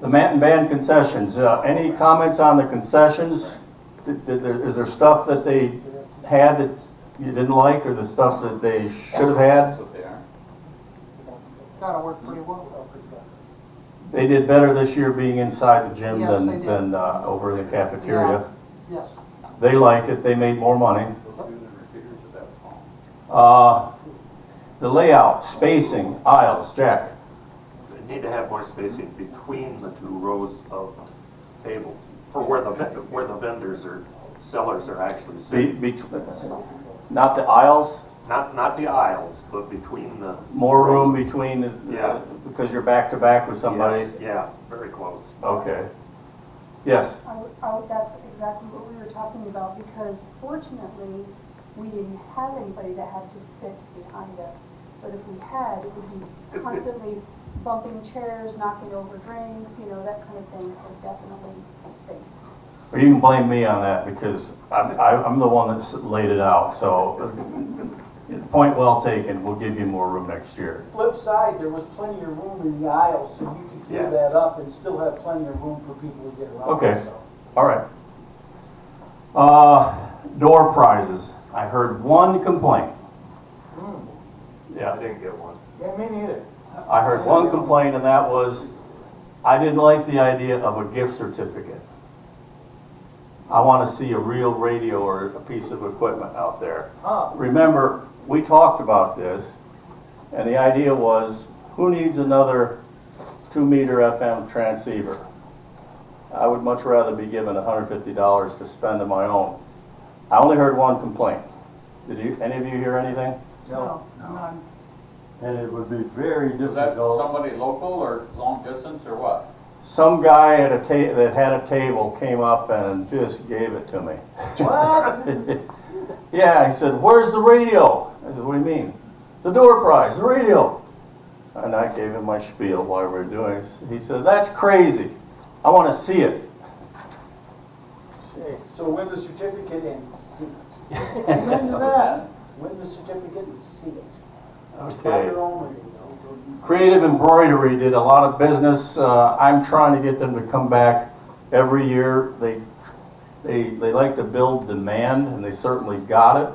[SPEAKER 1] The Manton Band concessions. Any comments on the concessions? Is there stuff that they had that you didn't like, or the stuff that they should have had?
[SPEAKER 8] Kind of worked pretty well.
[SPEAKER 1] They did better this year being inside the gym
[SPEAKER 8] Yes, they did.
[SPEAKER 1] than over in the cafeteria.
[SPEAKER 8] Yes.
[SPEAKER 1] They liked it. They made more money. The layout, spacing, aisles, Jack.
[SPEAKER 2] They need to have more spacing between the two rows of tables for where the vendors or sellers are actually sitting.
[SPEAKER 1] Not the aisles?
[SPEAKER 2] Not the aisles, but between the.
[SPEAKER 1] More
[SPEAKER 2] rows.
[SPEAKER 1] room between,
[SPEAKER 2] Yeah.
[SPEAKER 1] because you're back to back with somebody?
[SPEAKER 2] Yes, yeah, very close.
[SPEAKER 1] Okay. Yes.
[SPEAKER 5] That's exactly what we were talking about, because fortunately, we didn't have anybody that had to sit behind us. But if we had, it would be constantly bumping chairs, knocking over drinks, that kind of thing, so definitely space.
[SPEAKER 1] Or you can blame me on that because I'm the one that's laid it out, so point well taken. We'll give you more room next year.
[SPEAKER 3] Flip side, there was plenty of room in the aisles, so you could clear that up and still have plenty of room for people to get around.
[SPEAKER 1] Okay.
[SPEAKER 3] So.
[SPEAKER 1] All right. Door prizes. I heard one complaint. Yeah.
[SPEAKER 2] I didn't get one.
[SPEAKER 3] Yeah, me neither.
[SPEAKER 1] I heard one complaint, and that was, I didn't like the idea of a gift certificate. I want to see a real radio or a piece of equipment out there. Remember, we talked about this, and the idea was, who needs another 2-meter FM transceiver? I would much rather be given $150 to spend on my own. I only heard one complaint. Did any of you hear anything?
[SPEAKER 3] No, none.
[SPEAKER 13] And it would be very
[SPEAKER 12] Was that
[SPEAKER 13] difficult.
[SPEAKER 12] somebody local or long distance or what?
[SPEAKER 1] Some guy that had a table came up and just gave it to me.
[SPEAKER 3] What?
[SPEAKER 1] Yeah, he said, "Where's the radio?" I said, "What do you mean?" "The door prize, the radio." and I gave him my spiel while we were doing it. He said, "That's crazy. I want to see it."
[SPEAKER 3] So win the certificate and see it.
[SPEAKER 1] What's that?
[SPEAKER 3] Win the certificate and see it.
[SPEAKER 1] Okay.
[SPEAKER 3] Your own,
[SPEAKER 1] Creative Embroidery did a lot of business. I'm trying to get them to come back every year. They like to build demand, and they certainly got it.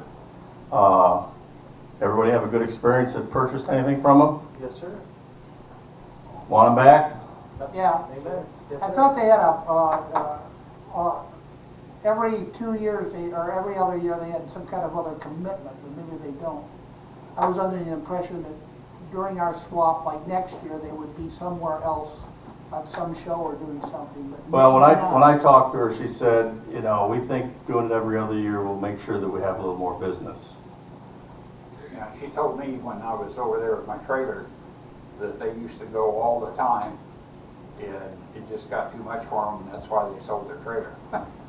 [SPEAKER 1] Everybody have a good experience that purchased anything from them?
[SPEAKER 3] Yes, sir.
[SPEAKER 1] Want them back?
[SPEAKER 8] Yeah.
[SPEAKER 3] Amen. Yes,
[SPEAKER 8] I
[SPEAKER 3] sir.
[SPEAKER 8] thought they had every 2 years, or every other year, they had some kind of other commitment, but maybe they don't. I was under the impression that during our swap, like next year, they would be somewhere else at some show or doing something, but
[SPEAKER 1] Well, when
[SPEAKER 8] maybe not.
[SPEAKER 1] I talked to her, she said, you know, we think doing it every other year will make sure that we have a little more business.
[SPEAKER 7] Yeah, she told me when I was over there with my trailer that they used to go all the time, and it just got too much for them, and that's why they sold their trailer.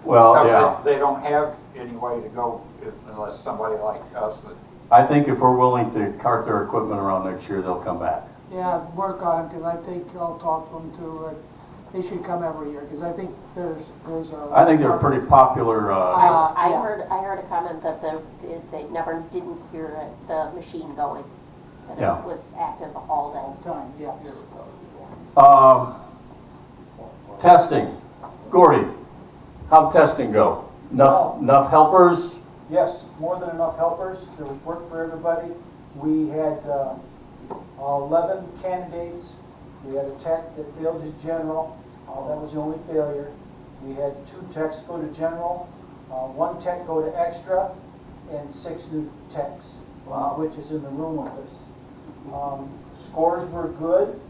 [SPEAKER 1] Well,
[SPEAKER 7] Because
[SPEAKER 1] yeah.
[SPEAKER 7] they don't have any way to go unless somebody like us that.
[SPEAKER 1] I think if we're willing to cart their equipment around next year, they'll come back.
[SPEAKER 8] Yeah, work on it, because I think I'll talk to them too, they should come every year, because I think there's a.
[SPEAKER 1] I think they're pretty popular.
[SPEAKER 11] I
[SPEAKER 8] yeah.
[SPEAKER 11] heard a comment that they never didn't hear the machine going, that
[SPEAKER 1] Yeah.
[SPEAKER 11] it was active all day.
[SPEAKER 8] Time, yeah.
[SPEAKER 1] Testing. Gordy, how'd testing go? Enough helpers?
[SPEAKER 3] Yes, more than enough helpers. There was work for everybody. We had 11 candidates. We had a tech that failed his general. That was the only failure. We had 2 techs go to general, 1 tech go to extra, and 6 new techs, which is in the room with us. Scores were good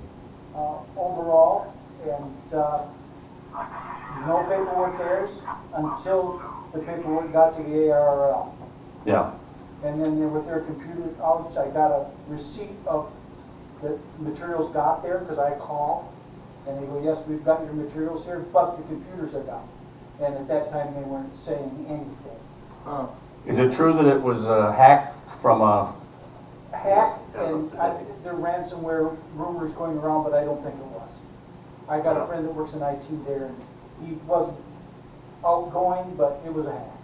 [SPEAKER 3] overall, and no paperwork errors until the paperwork got to the ARRL.
[SPEAKER 1] Yeah.
[SPEAKER 3] And then with their computer outage, I got a receipt of the materials got there, because I call, and they go, yes, we've got your materials here, but the computers are down. And at that time, they weren't saying anything.
[SPEAKER 1] Is it true that it was hacked from a...
[SPEAKER 3] Hack, and there ransomware rumors going around, but I don't think it was. I got a friend that works in IT there, and he wasn't outgoing, but it was a hack.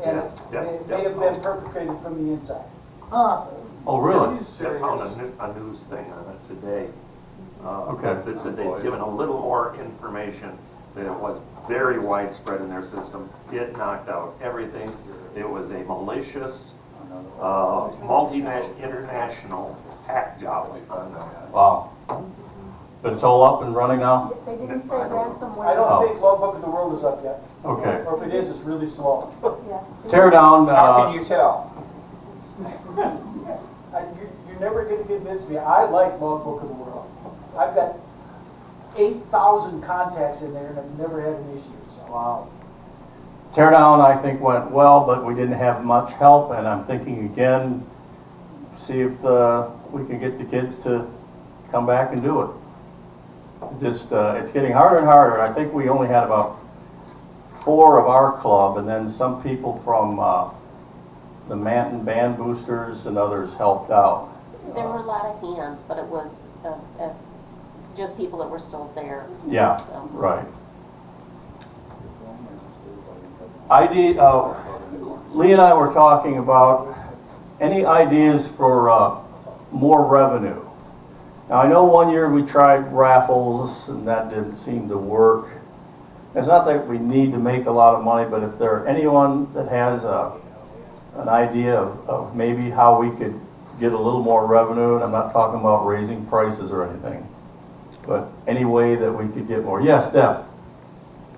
[SPEAKER 3] And it may have been perpetrated from the inside.
[SPEAKER 1] Oh, really?
[SPEAKER 2] I found a news thing on it today.
[SPEAKER 1] Okay.
[SPEAKER 2] That said they've given a little more information, that it was very widespread in their system. It knocked out everything. It was a malicious, multinational, international hack job.
[SPEAKER 1] Wow. But it's all up and running now?
[SPEAKER 5] They didn't say ransomware.
[SPEAKER 3] I don't think Logbook of the World is up yet.
[SPEAKER 1] Okay.
[SPEAKER 3] Or if it is, it's really slow.
[SPEAKER 5] Yeah.
[SPEAKER 1] Tear down...
[SPEAKER 7] How can you tell?
[SPEAKER 3] You're never going to convince me. I like Logbook of the World. I've got 8,000 contacts in there, and I've never had an issue. So.
[SPEAKER 1] Wow. Teardown, I think, went well, but we didn't have much help, and I'm thinking again, see if we can get the kids to come back and do it. It's getting harder and harder. I think we only had about 4 of our club, and then some people from the Manton Band Boosters and others helped out.
[SPEAKER 11] There were a lot of hands, but it was just people that were still there.
[SPEAKER 1] Yeah,
[SPEAKER 11] So.
[SPEAKER 1] right. Lee and I were talking about any ideas for more revenue. Now, I know one year we tried raffles and that didn't seem to work. It's not that we need to make a lot of money, but if there anyone that has an idea of maybe how we could get a little more revenue, and I'm not talking about raising prices or anything, but any way that we could get more. Yes, Deb?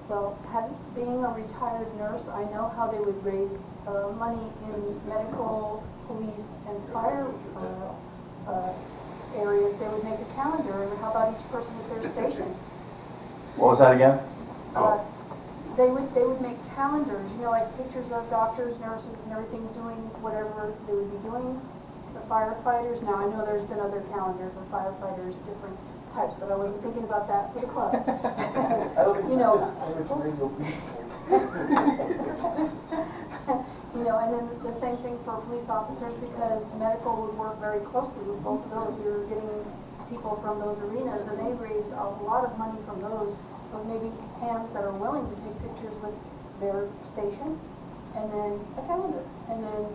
[SPEAKER 5] Well, being a retired nurse, I know how they would raise money in medical, police, and fire areas. They would make a calendar, and how about each person at their station?
[SPEAKER 1] What was that again?
[SPEAKER 5] They would make calendars, like pictures of doctors, nurses, and everything doing whatever they would be doing. The firefighters, now I know there's been other calendars of firefighters, different types, but I wasn't thinking about that for the club. And then the same thing for police officers, because medical would work very closely with both of those. We were getting people from those arenas, and they raised a lot of money from those, but maybe hams that are willing to take pictures with their station, and then a calendar, and then,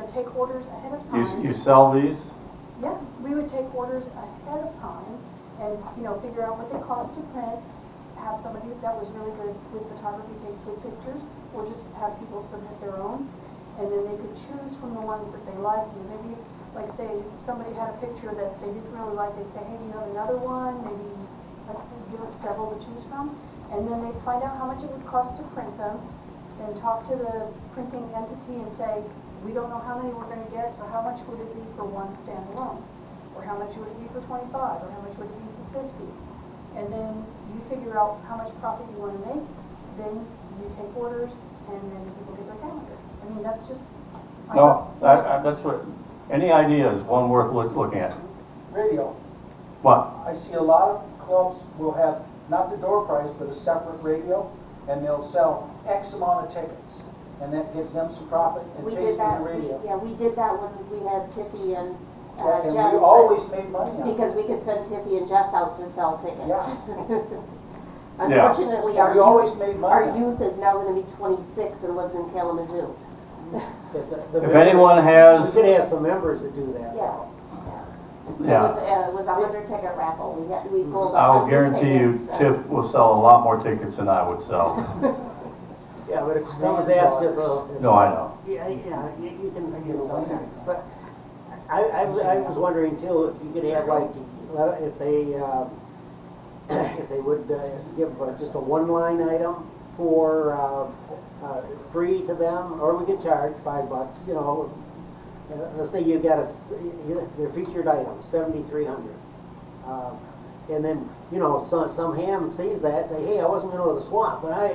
[SPEAKER 5] take orders ahead of time.
[SPEAKER 1] You sell these?
[SPEAKER 5] Yeah, we would take orders ahead of time and, figure out what they cost to print, have somebody that was really good with photography take good pictures, or just have people submit their own, and then they could choose from the ones that they liked. And maybe, like, say, somebody had a picture that they didn't really like, they'd say, hey, do you have another one? Maybe give us several to choose from. And then they'd find out how much it would cost to print them, and talk to the printing entity and say, we don't know how many we're going to get, so how much would it be for one standalone? Or how much would it be for 25? Or how much would it be for 50? And then you figure out how much profit you want to make, then you take orders, and then people get their calendar. I mean, that's just...
[SPEAKER 1] No, that's what, any idea is one worth looking at.
[SPEAKER 3] Radio.
[SPEAKER 1] What?
[SPEAKER 3] I see a lot of clubs will have, not the door price, but a separate radio, and they'll sell X amount of tickets. And that gives them some profit and
[SPEAKER 14] We
[SPEAKER 3] pays
[SPEAKER 14] did that,
[SPEAKER 3] for the radio.
[SPEAKER 14] yeah, we did that when we had Tiffy and
[SPEAKER 3] And
[SPEAKER 14] Jess.
[SPEAKER 3] we always made money on it.
[SPEAKER 14] Because we could send Tiffy and Jess out to sell tickets.
[SPEAKER 3] Yeah.
[SPEAKER 14] Unfortunately,
[SPEAKER 3] We always made money
[SPEAKER 14] our
[SPEAKER 3] on it.
[SPEAKER 14] youth is now gonna be 26 and lives in Kalamazoo.
[SPEAKER 1] If anyone has,
[SPEAKER 4] We could have some members that do that.
[SPEAKER 14] Yeah.
[SPEAKER 1] yeah,
[SPEAKER 14] It was a 100 ticket raffle. We sold
[SPEAKER 1] I will
[SPEAKER 14] 100
[SPEAKER 1] guarantee you
[SPEAKER 14] tickets.
[SPEAKER 1] Tiff will sell a lot more tickets than I would sell.
[SPEAKER 4] Yeah, but if someone's asked if...
[SPEAKER 1] No, I know.
[SPEAKER 4] Yeah, you can get sometimes, but I was wondering too, if you could have like, if they would give just a one-line item for free to them, or we could charge $5, let's say you've got their featured item, 7,300. And then, some ham sees that, say, hey, I wasn't going to go to the swamp, but I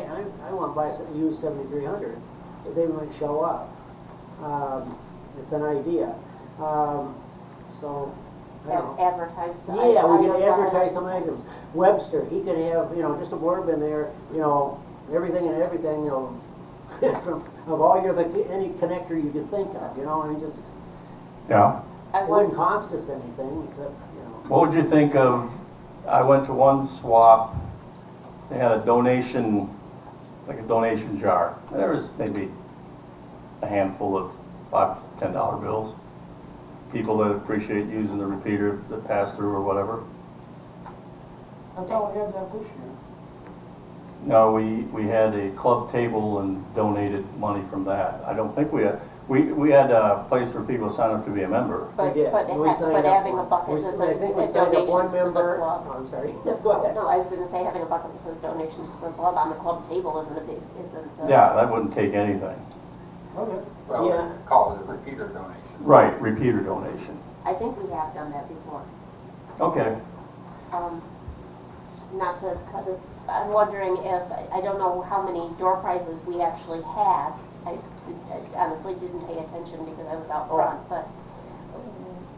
[SPEAKER 4] want to buy use 7,300. They might show up. It's an idea. So, I don't know.
[SPEAKER 14] Advertise.
[SPEAKER 4] Yeah, we
[SPEAKER 14] items
[SPEAKER 4] could
[SPEAKER 14] ahead.
[SPEAKER 4] advertise some items. Webster, he could have, just a blurb in there, everything and everything, from, of all any connector you could think of, and just,
[SPEAKER 1] Yeah.
[SPEAKER 4] it wouldn't cost us anything, except,
[SPEAKER 1] What would you think of, I went to one swap, they had a donation, like a donation jar. And there was maybe a handful of $5 to $10 bills. People that appreciate using the repeater, the pass-through or whatever.
[SPEAKER 3] I thought we had that this year.
[SPEAKER 1] No, we had a club table and donated money from that. I don't think we had a place for people to sign up to be a member.
[SPEAKER 14] But,
[SPEAKER 4] We did.
[SPEAKER 14] but,
[SPEAKER 4] We signed up
[SPEAKER 14] having
[SPEAKER 4] one.
[SPEAKER 14] a bucket
[SPEAKER 4] We-
[SPEAKER 14] that
[SPEAKER 4] I
[SPEAKER 14] says
[SPEAKER 4] think we signed up one
[SPEAKER 14] donations to the
[SPEAKER 4] member.
[SPEAKER 14] club.
[SPEAKER 4] Oh, I'm sorry. Go ahead.
[SPEAKER 14] No, I was gonna say, having a bucket that says donations to the club on the club table isn't
[SPEAKER 1] Yeah, that wouldn't take anything.
[SPEAKER 3] Okay.
[SPEAKER 7] Well,
[SPEAKER 4] Yeah.
[SPEAKER 7] they call it a repeater donation.
[SPEAKER 1] Right, repeater donation.
[SPEAKER 14] I think we have done that before.
[SPEAKER 1] Okay.
[SPEAKER 14] Not to kind of, I'm wondering if, I don't know how many door prizes we actually had. I honestly didn't pay attention because I was out front, but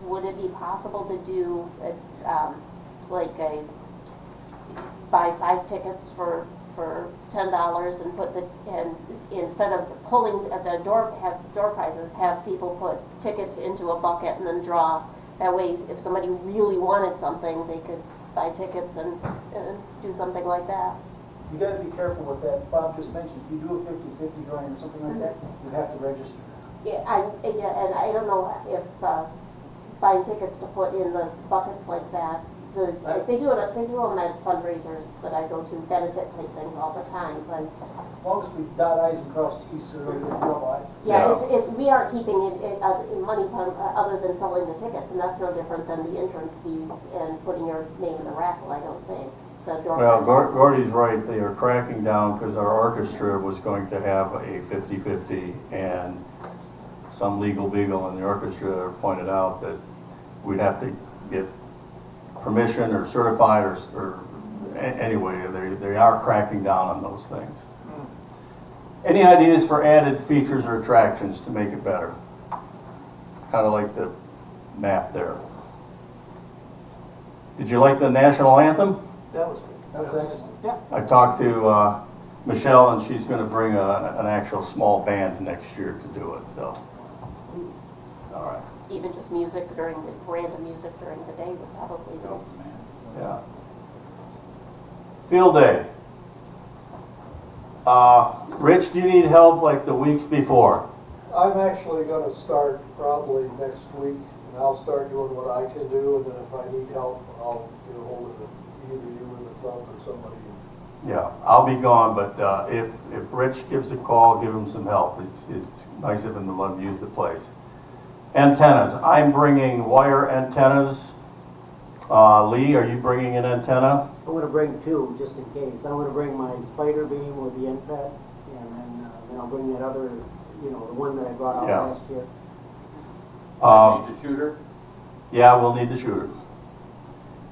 [SPEAKER 14] would it be possible to do buy 5 tickets for $10 and and instead of pulling the door prizes, have people put tickets into a bucket and then draw. That way, if somebody really wanted something, they could buy tickets and do something like that.
[SPEAKER 3] You gotta be careful with that. Bob just mentioned, if you do a 50-50 drawing or something like that, you have to register.
[SPEAKER 14] Yeah, and I don't know if buying tickets to put in the buckets like that. They do them at fundraisers that I go to, benefit type things all the time. But
[SPEAKER 3] As long as we dot i's and cross t's, so we don't trouble.
[SPEAKER 14] yeah, we aren't keeping money from other than selling the tickets, and that's no different than the entrance fee and putting your name in the raffle. I don't think.
[SPEAKER 1] Well, Gordy's right, they are cracking down because our orchestra was going to have a 50-50 and some legal beagle in the orchestra pointed out that we'd have to get permission or certified or anyway, they are cracking down on those things. Any ideas for added features or attractions to make it better? Kind of like the map there. Did you like the national anthem?
[SPEAKER 3] That was excellent. Yeah.
[SPEAKER 1] I talked to Michelle, and she's going to bring an actual small band next year to do it. So, all right.
[SPEAKER 14] even just music random music during the day would probably be.
[SPEAKER 2] Yeah. Field day. Rich, do you need help like the weeks before?
[SPEAKER 13] I'm actually gonna start probably next week, and I'll start doing what I can do, and then if I need help, I'll get a hold of either you or the club or somebody.
[SPEAKER 2] Yeah, I'll be gone, but if Rich gives a call, give him some help. It's nice of him to let him use the place. Antennas. I'm bringing wire antennas. Lee, are you bringing an antenna?
[SPEAKER 4] I'm gonna bring two, just in case. I'm gonna bring my spider beam with the end fed, and then I'll bring that other, the one that I brought out
[SPEAKER 2] Yeah.
[SPEAKER 4] last year.
[SPEAKER 12] Need the shooter?
[SPEAKER 2] Yeah, we'll need the shooter.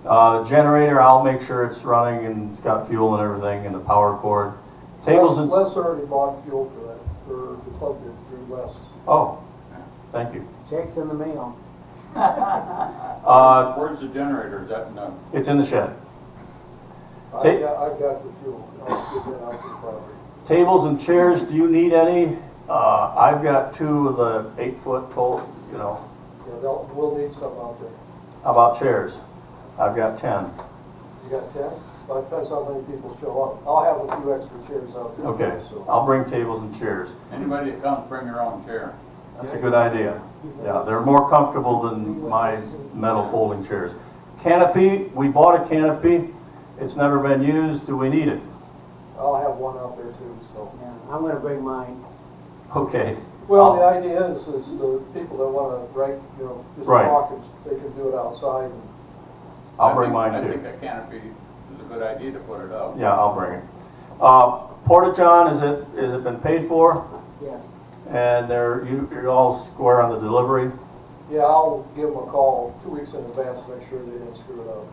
[SPEAKER 2] The generator, I'll make sure it's running and it's got fuel and everything, and the power cord. Tables and...
[SPEAKER 13] Les already bought fuel for that, for the club did through Les.
[SPEAKER 2] Oh, thank you.
[SPEAKER 4] Check's in the mail.
[SPEAKER 12] Where's the generator? Is that in the?
[SPEAKER 2] It's in the shed.
[SPEAKER 13] I've got the fuel. I'll get that out to the property.
[SPEAKER 2] Tables and chairs, do you need any? I've got 2 of the 8-foot poles,
[SPEAKER 13] Yeah, we'll need some out there.
[SPEAKER 2] How about chairs? I've got 10.
[SPEAKER 13] You got 10? Well, it depends how many people show up. I'll have a few extra chairs out there.
[SPEAKER 2] Okay,
[SPEAKER 13] So.
[SPEAKER 2] I'll bring tables and chairs.
[SPEAKER 12] Anybody that comes, bring their own chair.
[SPEAKER 2] That's a good idea. Yeah, they're more comfortable than my metal folding chairs. Canopy, we bought a canopy. It's never been used. Do we need it?
[SPEAKER 13] I'll have one out there too, so.
[SPEAKER 4] Yeah, I'm gonna bring mine.
[SPEAKER 2] Okay.
[SPEAKER 13] Well, the idea is the people that wanna just
[SPEAKER 2] Right.
[SPEAKER 13] talk, they can do it outside. And
[SPEAKER 2] I'll bring mine
[SPEAKER 12] I
[SPEAKER 2] too.
[SPEAKER 12] think a canopy is a good idea to put it up.
[SPEAKER 2] Yeah, I'll bring it. Porta-John, is it been paid for?
[SPEAKER 4] Yes.
[SPEAKER 2] And you're all square on the delivery?
[SPEAKER 13] Yeah, I'll give them a call 2 weeks in advance to make sure they didn't screw it up.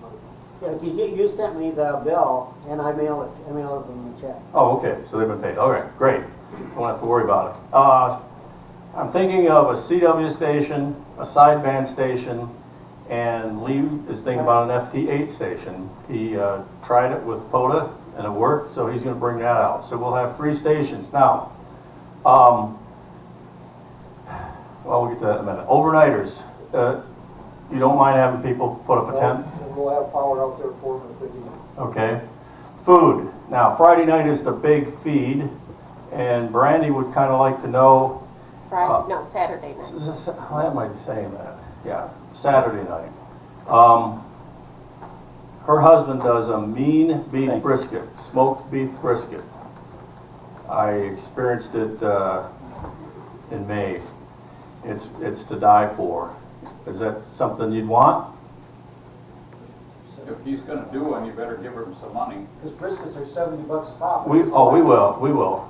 [SPEAKER 4] Yeah, because you sent me the bill, and I mailed them the check.
[SPEAKER 2] Oh, okay, so they've been paid. Okay, great. Don't have to worry about it. I'm thinking of a CW station, a sideband station, and Lee is thinking about an FT8 station. He tried it with POTA, and it worked, so he's going to bring that out. So we'll have 3 stations. Now, well, we'll get to that in a minute. Overnighters. You don't mind having people put up a tent?
[SPEAKER 13] And we'll have power out there for them if they need it.
[SPEAKER 2] Okay. Food. Now, Friday night is the big feed, and Brandy would kind of like to know.
[SPEAKER 14] Saturday night.
[SPEAKER 2] Why am I saying that? Yeah, Saturday night. Her husband does a mean beef brisket, smoked beef brisket. I experienced it in May. It's to die for. Is that something you'd want?
[SPEAKER 12] If he's gonna do one, you better give him some money.
[SPEAKER 3] Because briskets are $70 a pop.
[SPEAKER 2] We will.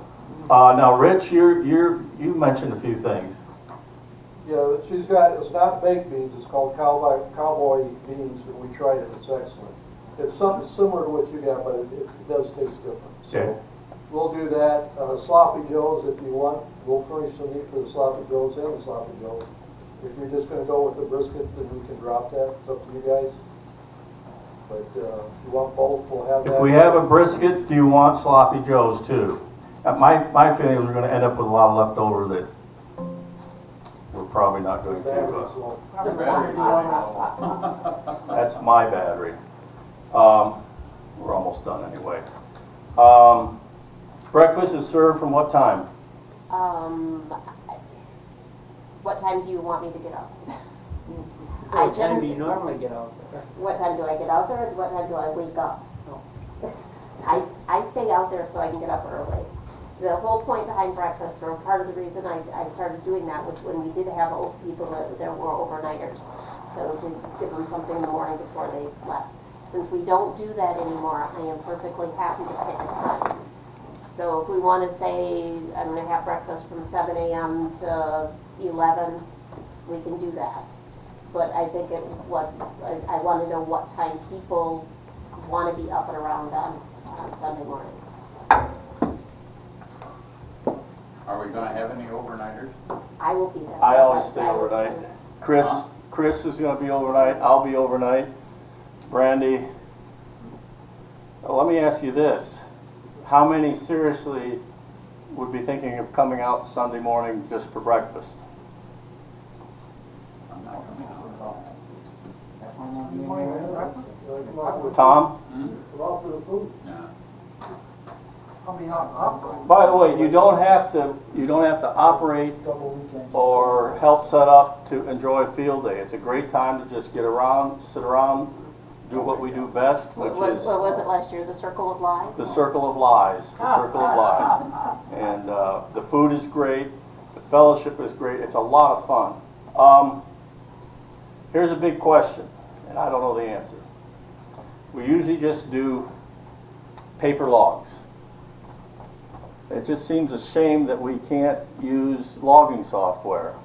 [SPEAKER 2] Now, Rich, you mentioned a few things.
[SPEAKER 13] Yeah, it's not baked beans, it's called cowboy beans, and we tried it, it's excellent. It's something similar to what you got, but it does taste different.
[SPEAKER 2] Okay.
[SPEAKER 13] So we'll do that. Sloppy joes if you want, we'll furnish some meat for the sloppy joes and the sloppy joes. If you're just gonna go with the brisket, then we can drop that, it's up to you guys. But if you want both, we'll have that.
[SPEAKER 2] If we have a brisket, do you want sloppy joes too? My feeling is we're gonna end up with a lot of leftover that we're probably not going to. That's my battery. We're almost done anyway. Breakfast is served from what time?
[SPEAKER 14] What time do you want me to get up?
[SPEAKER 4] What time do you normally get out there?
[SPEAKER 14] What time do I get out there, and what time do I wake up? I stay out there so I can get up early. The whole point behind breakfast, or part of the reason I started doing that, was when we did have old people that were overnighters. So to give them something in the morning before they left. Since we don't do that anymore, I am perfectly happy to pick a time. So if we want to say I'm going to have breakfast from 7 a.m. to 11, we can do that. But I think I want to know what time people want to be up and around on Sunday morning.
[SPEAKER 12] Are we gonna have any overnighters?
[SPEAKER 14] I will be there.
[SPEAKER 2] I always stay overnight. Chris is gonna be overnight, I'll be overnight. Brandy, let me ask you this. How many seriously would be thinking of coming out Sunday morning just for breakfast? Tom?
[SPEAKER 13] Come out for the food.
[SPEAKER 8] I'll be up.
[SPEAKER 2] By the way, you don't have to operate or help set up to enjoy a field day. It's a great time to just get around, sit around, do what we do best, which
[SPEAKER 14] What
[SPEAKER 2] is
[SPEAKER 14] was it last year, the Circle of Lies?
[SPEAKER 2] the circle of lies, the circle of lies. And the food is great, the fellowship is great, it's a lot of fun. Here's a big question, and I don't know the answer. We usually just do paper logs. It just seems a shame that we can't use logging software.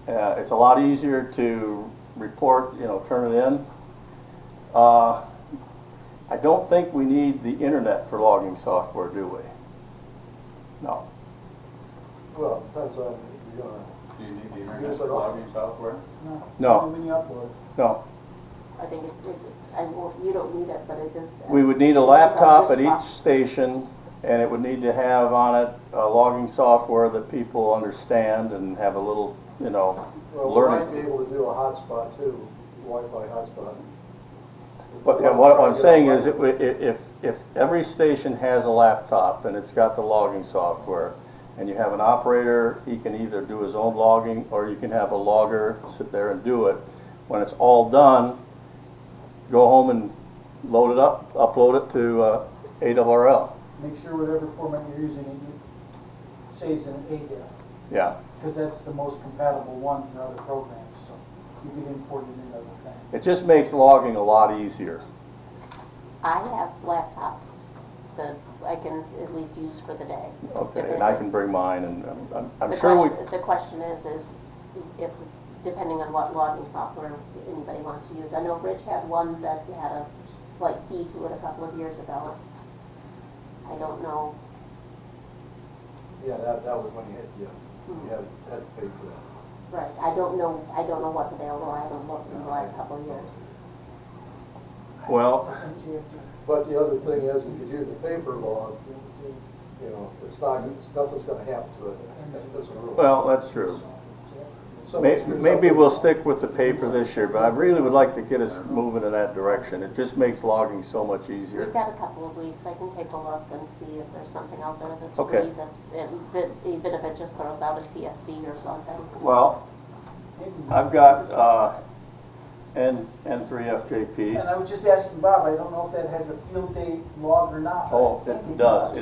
[SPEAKER 2] It's a lot easier to report, turn it in. I don't think we need the internet for logging software, do we? No.
[SPEAKER 13] Well, it depends on, if you're gonna.
[SPEAKER 12] Do you need the internet for logging software?
[SPEAKER 2] No.
[SPEAKER 3] When you upload.
[SPEAKER 2] No.
[SPEAKER 14] I think you don't need it, but it does.
[SPEAKER 2] We would need a laptop at each station, and it would need to have on it logging software that people understand and have a little,
[SPEAKER 13] Well, we
[SPEAKER 2] learning.
[SPEAKER 13] might be able to do a hotspot too, Wi-Fi hotspot.
[SPEAKER 2] But what I'm saying is, if every station has a laptop and it's got the logging software, and you have an operator, he can either do his own logging, or you can have a logger sit there and do it. When it's all done, go home and load it up, upload it to ARRL.
[SPEAKER 3] Make sure whatever format you're using, it saves in ADF,
[SPEAKER 2] Yeah.
[SPEAKER 3] because that's the most compatible one for other programs, so you can import it into other things.
[SPEAKER 2] It just makes logging a lot easier.
[SPEAKER 14] I have laptops that I can at least use for the day.
[SPEAKER 2] Okay, and I can bring mine, and I'm
[SPEAKER 14] The
[SPEAKER 2] sure we.
[SPEAKER 14] The question is if, depending on what logging software anybody wants to use. I know Rich had one that had a slight fee to it a couple of years ago. I don't know.
[SPEAKER 13] Yeah, that was when you had to pay for that.
[SPEAKER 14] Right, I don't know what's available. I haven't looked in the last couple of years.
[SPEAKER 2] Well,
[SPEAKER 13] But the other thing is, if you use a paper log, nothing's gonna happen to it. That's a rule.
[SPEAKER 2] well, that's true.
[SPEAKER 13] Somebody screws
[SPEAKER 2] Maybe
[SPEAKER 13] up-
[SPEAKER 2] we'll stick with the paper this year, but I really would like to get us moving in that direction. It just makes logging so much easier.
[SPEAKER 14] We've got a couple of weeks. I can take a look and see if there's something out there that's
[SPEAKER 2] Okay.
[SPEAKER 14] free, that even if it just throws out a CSV or something.
[SPEAKER 2] Well, I've got N3FJP.
[SPEAKER 3] And I was just asking Bob, I don't know if that has a field day log or not. but I
[SPEAKER 2] Oh,
[SPEAKER 3] think
[SPEAKER 2] it does.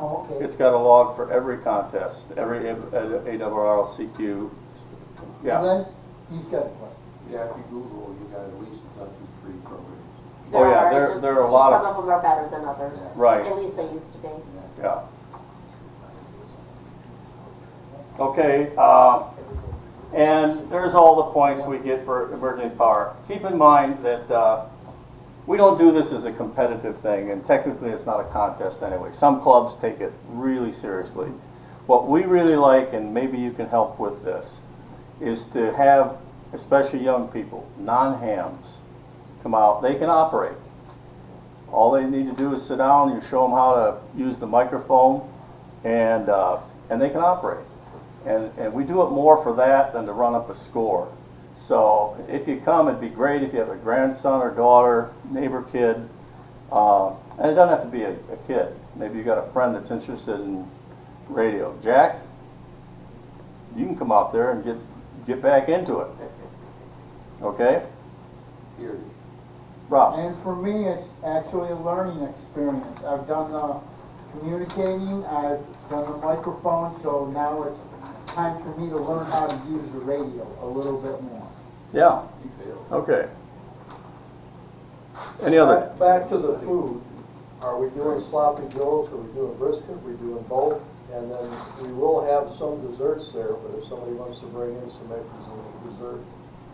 [SPEAKER 3] Oh, okay.
[SPEAKER 2] It's got a log for every contest, every ARRL-CQ. Yeah.
[SPEAKER 8] Then, he's got a question.
[SPEAKER 15] Yeah, if you Google, you got at least a dozen free programs.
[SPEAKER 2] Oh, yeah,
[SPEAKER 14] It's just
[SPEAKER 2] there are a lot
[SPEAKER 14] some
[SPEAKER 2] of-
[SPEAKER 14] of them are better than others.
[SPEAKER 2] Right.
[SPEAKER 14] At least they used to be.
[SPEAKER 2] Yeah. Okay, and there's all the points we get for emergency power. Keep in mind that we don't do this as a competitive thing, and technically it's not a contest anyway. Some clubs take it really seriously. What we really like, and maybe you can help with this, is to have, especially young people, non-hams, come out. They can operate. All they need to do is sit down, you show them how to use the microphone, and they can operate. And we do it more for that than to run up a score. So if you come, it'd be great if you have a grandson or daughter, neighbor kid, and it doesn't have to be a kid. Maybe you got a friend that's interested in radio. Jack, you can come out there and get back into it. Okay?
[SPEAKER 15] Here.
[SPEAKER 2] Rob?
[SPEAKER 8] And for me, it's actually a learning experience. I've done the communicating, I've done the microphone, so now it's time for me to learn how to use the radio a little bit more.
[SPEAKER 2] Yeah. Okay. Any other?
[SPEAKER 13] Back to the food. Are we doing sloppy joes? Are we doing brisket? Are we doing both? And then we will have some desserts there, but if somebody wants to bring in some extra desserts,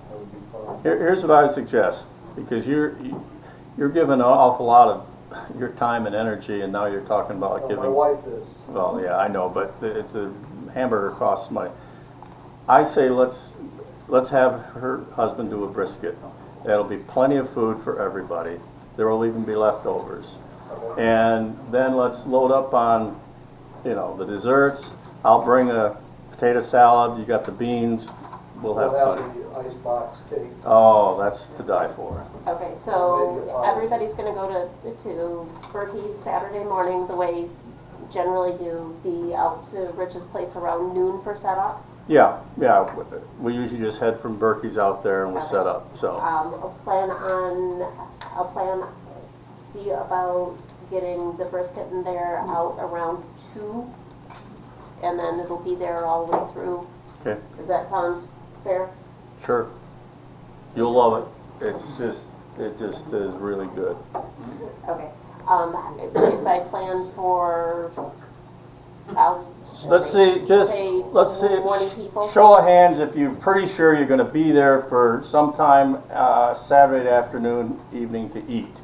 [SPEAKER 13] that would be fine.
[SPEAKER 2] Here's what I would suggest, because you're giving an awful lot of your time and energy, and now you're talking about
[SPEAKER 13] No,
[SPEAKER 2] giving.
[SPEAKER 13] my wife is.
[SPEAKER 2] Well, yeah, I know, but it's a hamburger costs money. I say let's have her husband do a brisket. That'll be plenty of food for everybody. There will even be leftovers. And then let's load up on, the desserts. I'll bring a potato salad. You got the beans.
[SPEAKER 15] We'll
[SPEAKER 13] We'll
[SPEAKER 15] have
[SPEAKER 13] have the icebox cake.
[SPEAKER 15] Oh, that's to die for.
[SPEAKER 14] Okay, so everybody's gonna go to Berkey's Saturday morning, the way we generally do, be out to Rich's place around noon for setup.
[SPEAKER 15] Yeah, we usually just head from Berkey's out there and we set up, so.
[SPEAKER 14] I'll see about getting the brisket in there out around 2, and then it'll be there all the way through.
[SPEAKER 15] Okay,
[SPEAKER 14] Does that sound fair?
[SPEAKER 15] sure. You'll love it. It just is really good.
[SPEAKER 14] Okay, if I plan for,
[SPEAKER 15] Let's see,
[SPEAKER 14] say
[SPEAKER 15] let's see,
[SPEAKER 14] 20 people?
[SPEAKER 15] show of hands if you're pretty sure you're gonna be there for sometime, Saturday afternoon, evening to eat.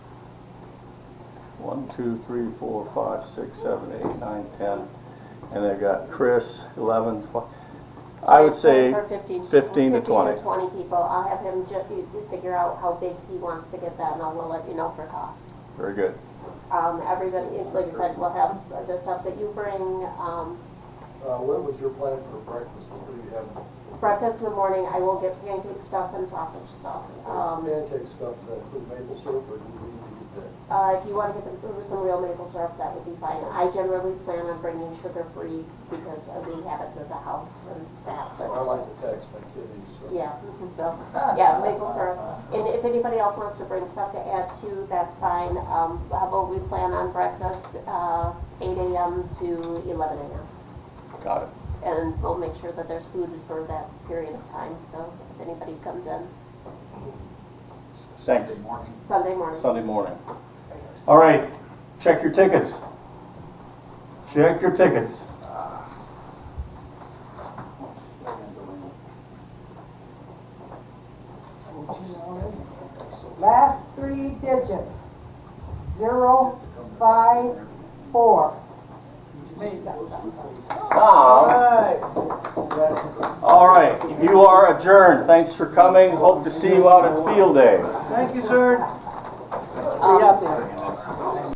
[SPEAKER 15] 1, 2, 3, 4, 5, 6, 7, 8, 9, 10, and they've got Chris, 11, 12. I would say
[SPEAKER 14] For
[SPEAKER 15] 15 to 20.
[SPEAKER 14] 20 people. I'll have him figure out how big he wants to get that, and I will let you know for cost.
[SPEAKER 15] Very good.
[SPEAKER 14] Everybody, like I said, we'll have the stuff that you bring.
[SPEAKER 13] What was your plan for breakfast? What do you have?
[SPEAKER 14] Breakfast in the morning, I will get pancake stuff and sausage stuff.
[SPEAKER 13] Pancake stuff, does that include maple syrup, or do you need to get that?
[SPEAKER 14] If you want to get some real maple syrup, that would be fine. I generally plan on bringing sugar-free because we have it at the house and that. But
[SPEAKER 13] I like to tax my kiddies, so.
[SPEAKER 14] yeah, so, yeah, maple syrup. And if anybody else wants to bring stuff to add to, that's fine. How about we plan on breakfast, 8 a.m. to 11 a.m.
[SPEAKER 15] Got it.
[SPEAKER 14] And we'll make sure that there's food for that period of time, so if anybody comes in.
[SPEAKER 15] Thanks.
[SPEAKER 14] Sunday morning.
[SPEAKER 15] Sunday morning. All right, check your tickets. Check your tickets.
[SPEAKER 3] Last 3 digits, 054.
[SPEAKER 15] All right, you are adjourned. Thanks for coming. Hope to see you out at Field Day.
[SPEAKER 3] Thank you, sir.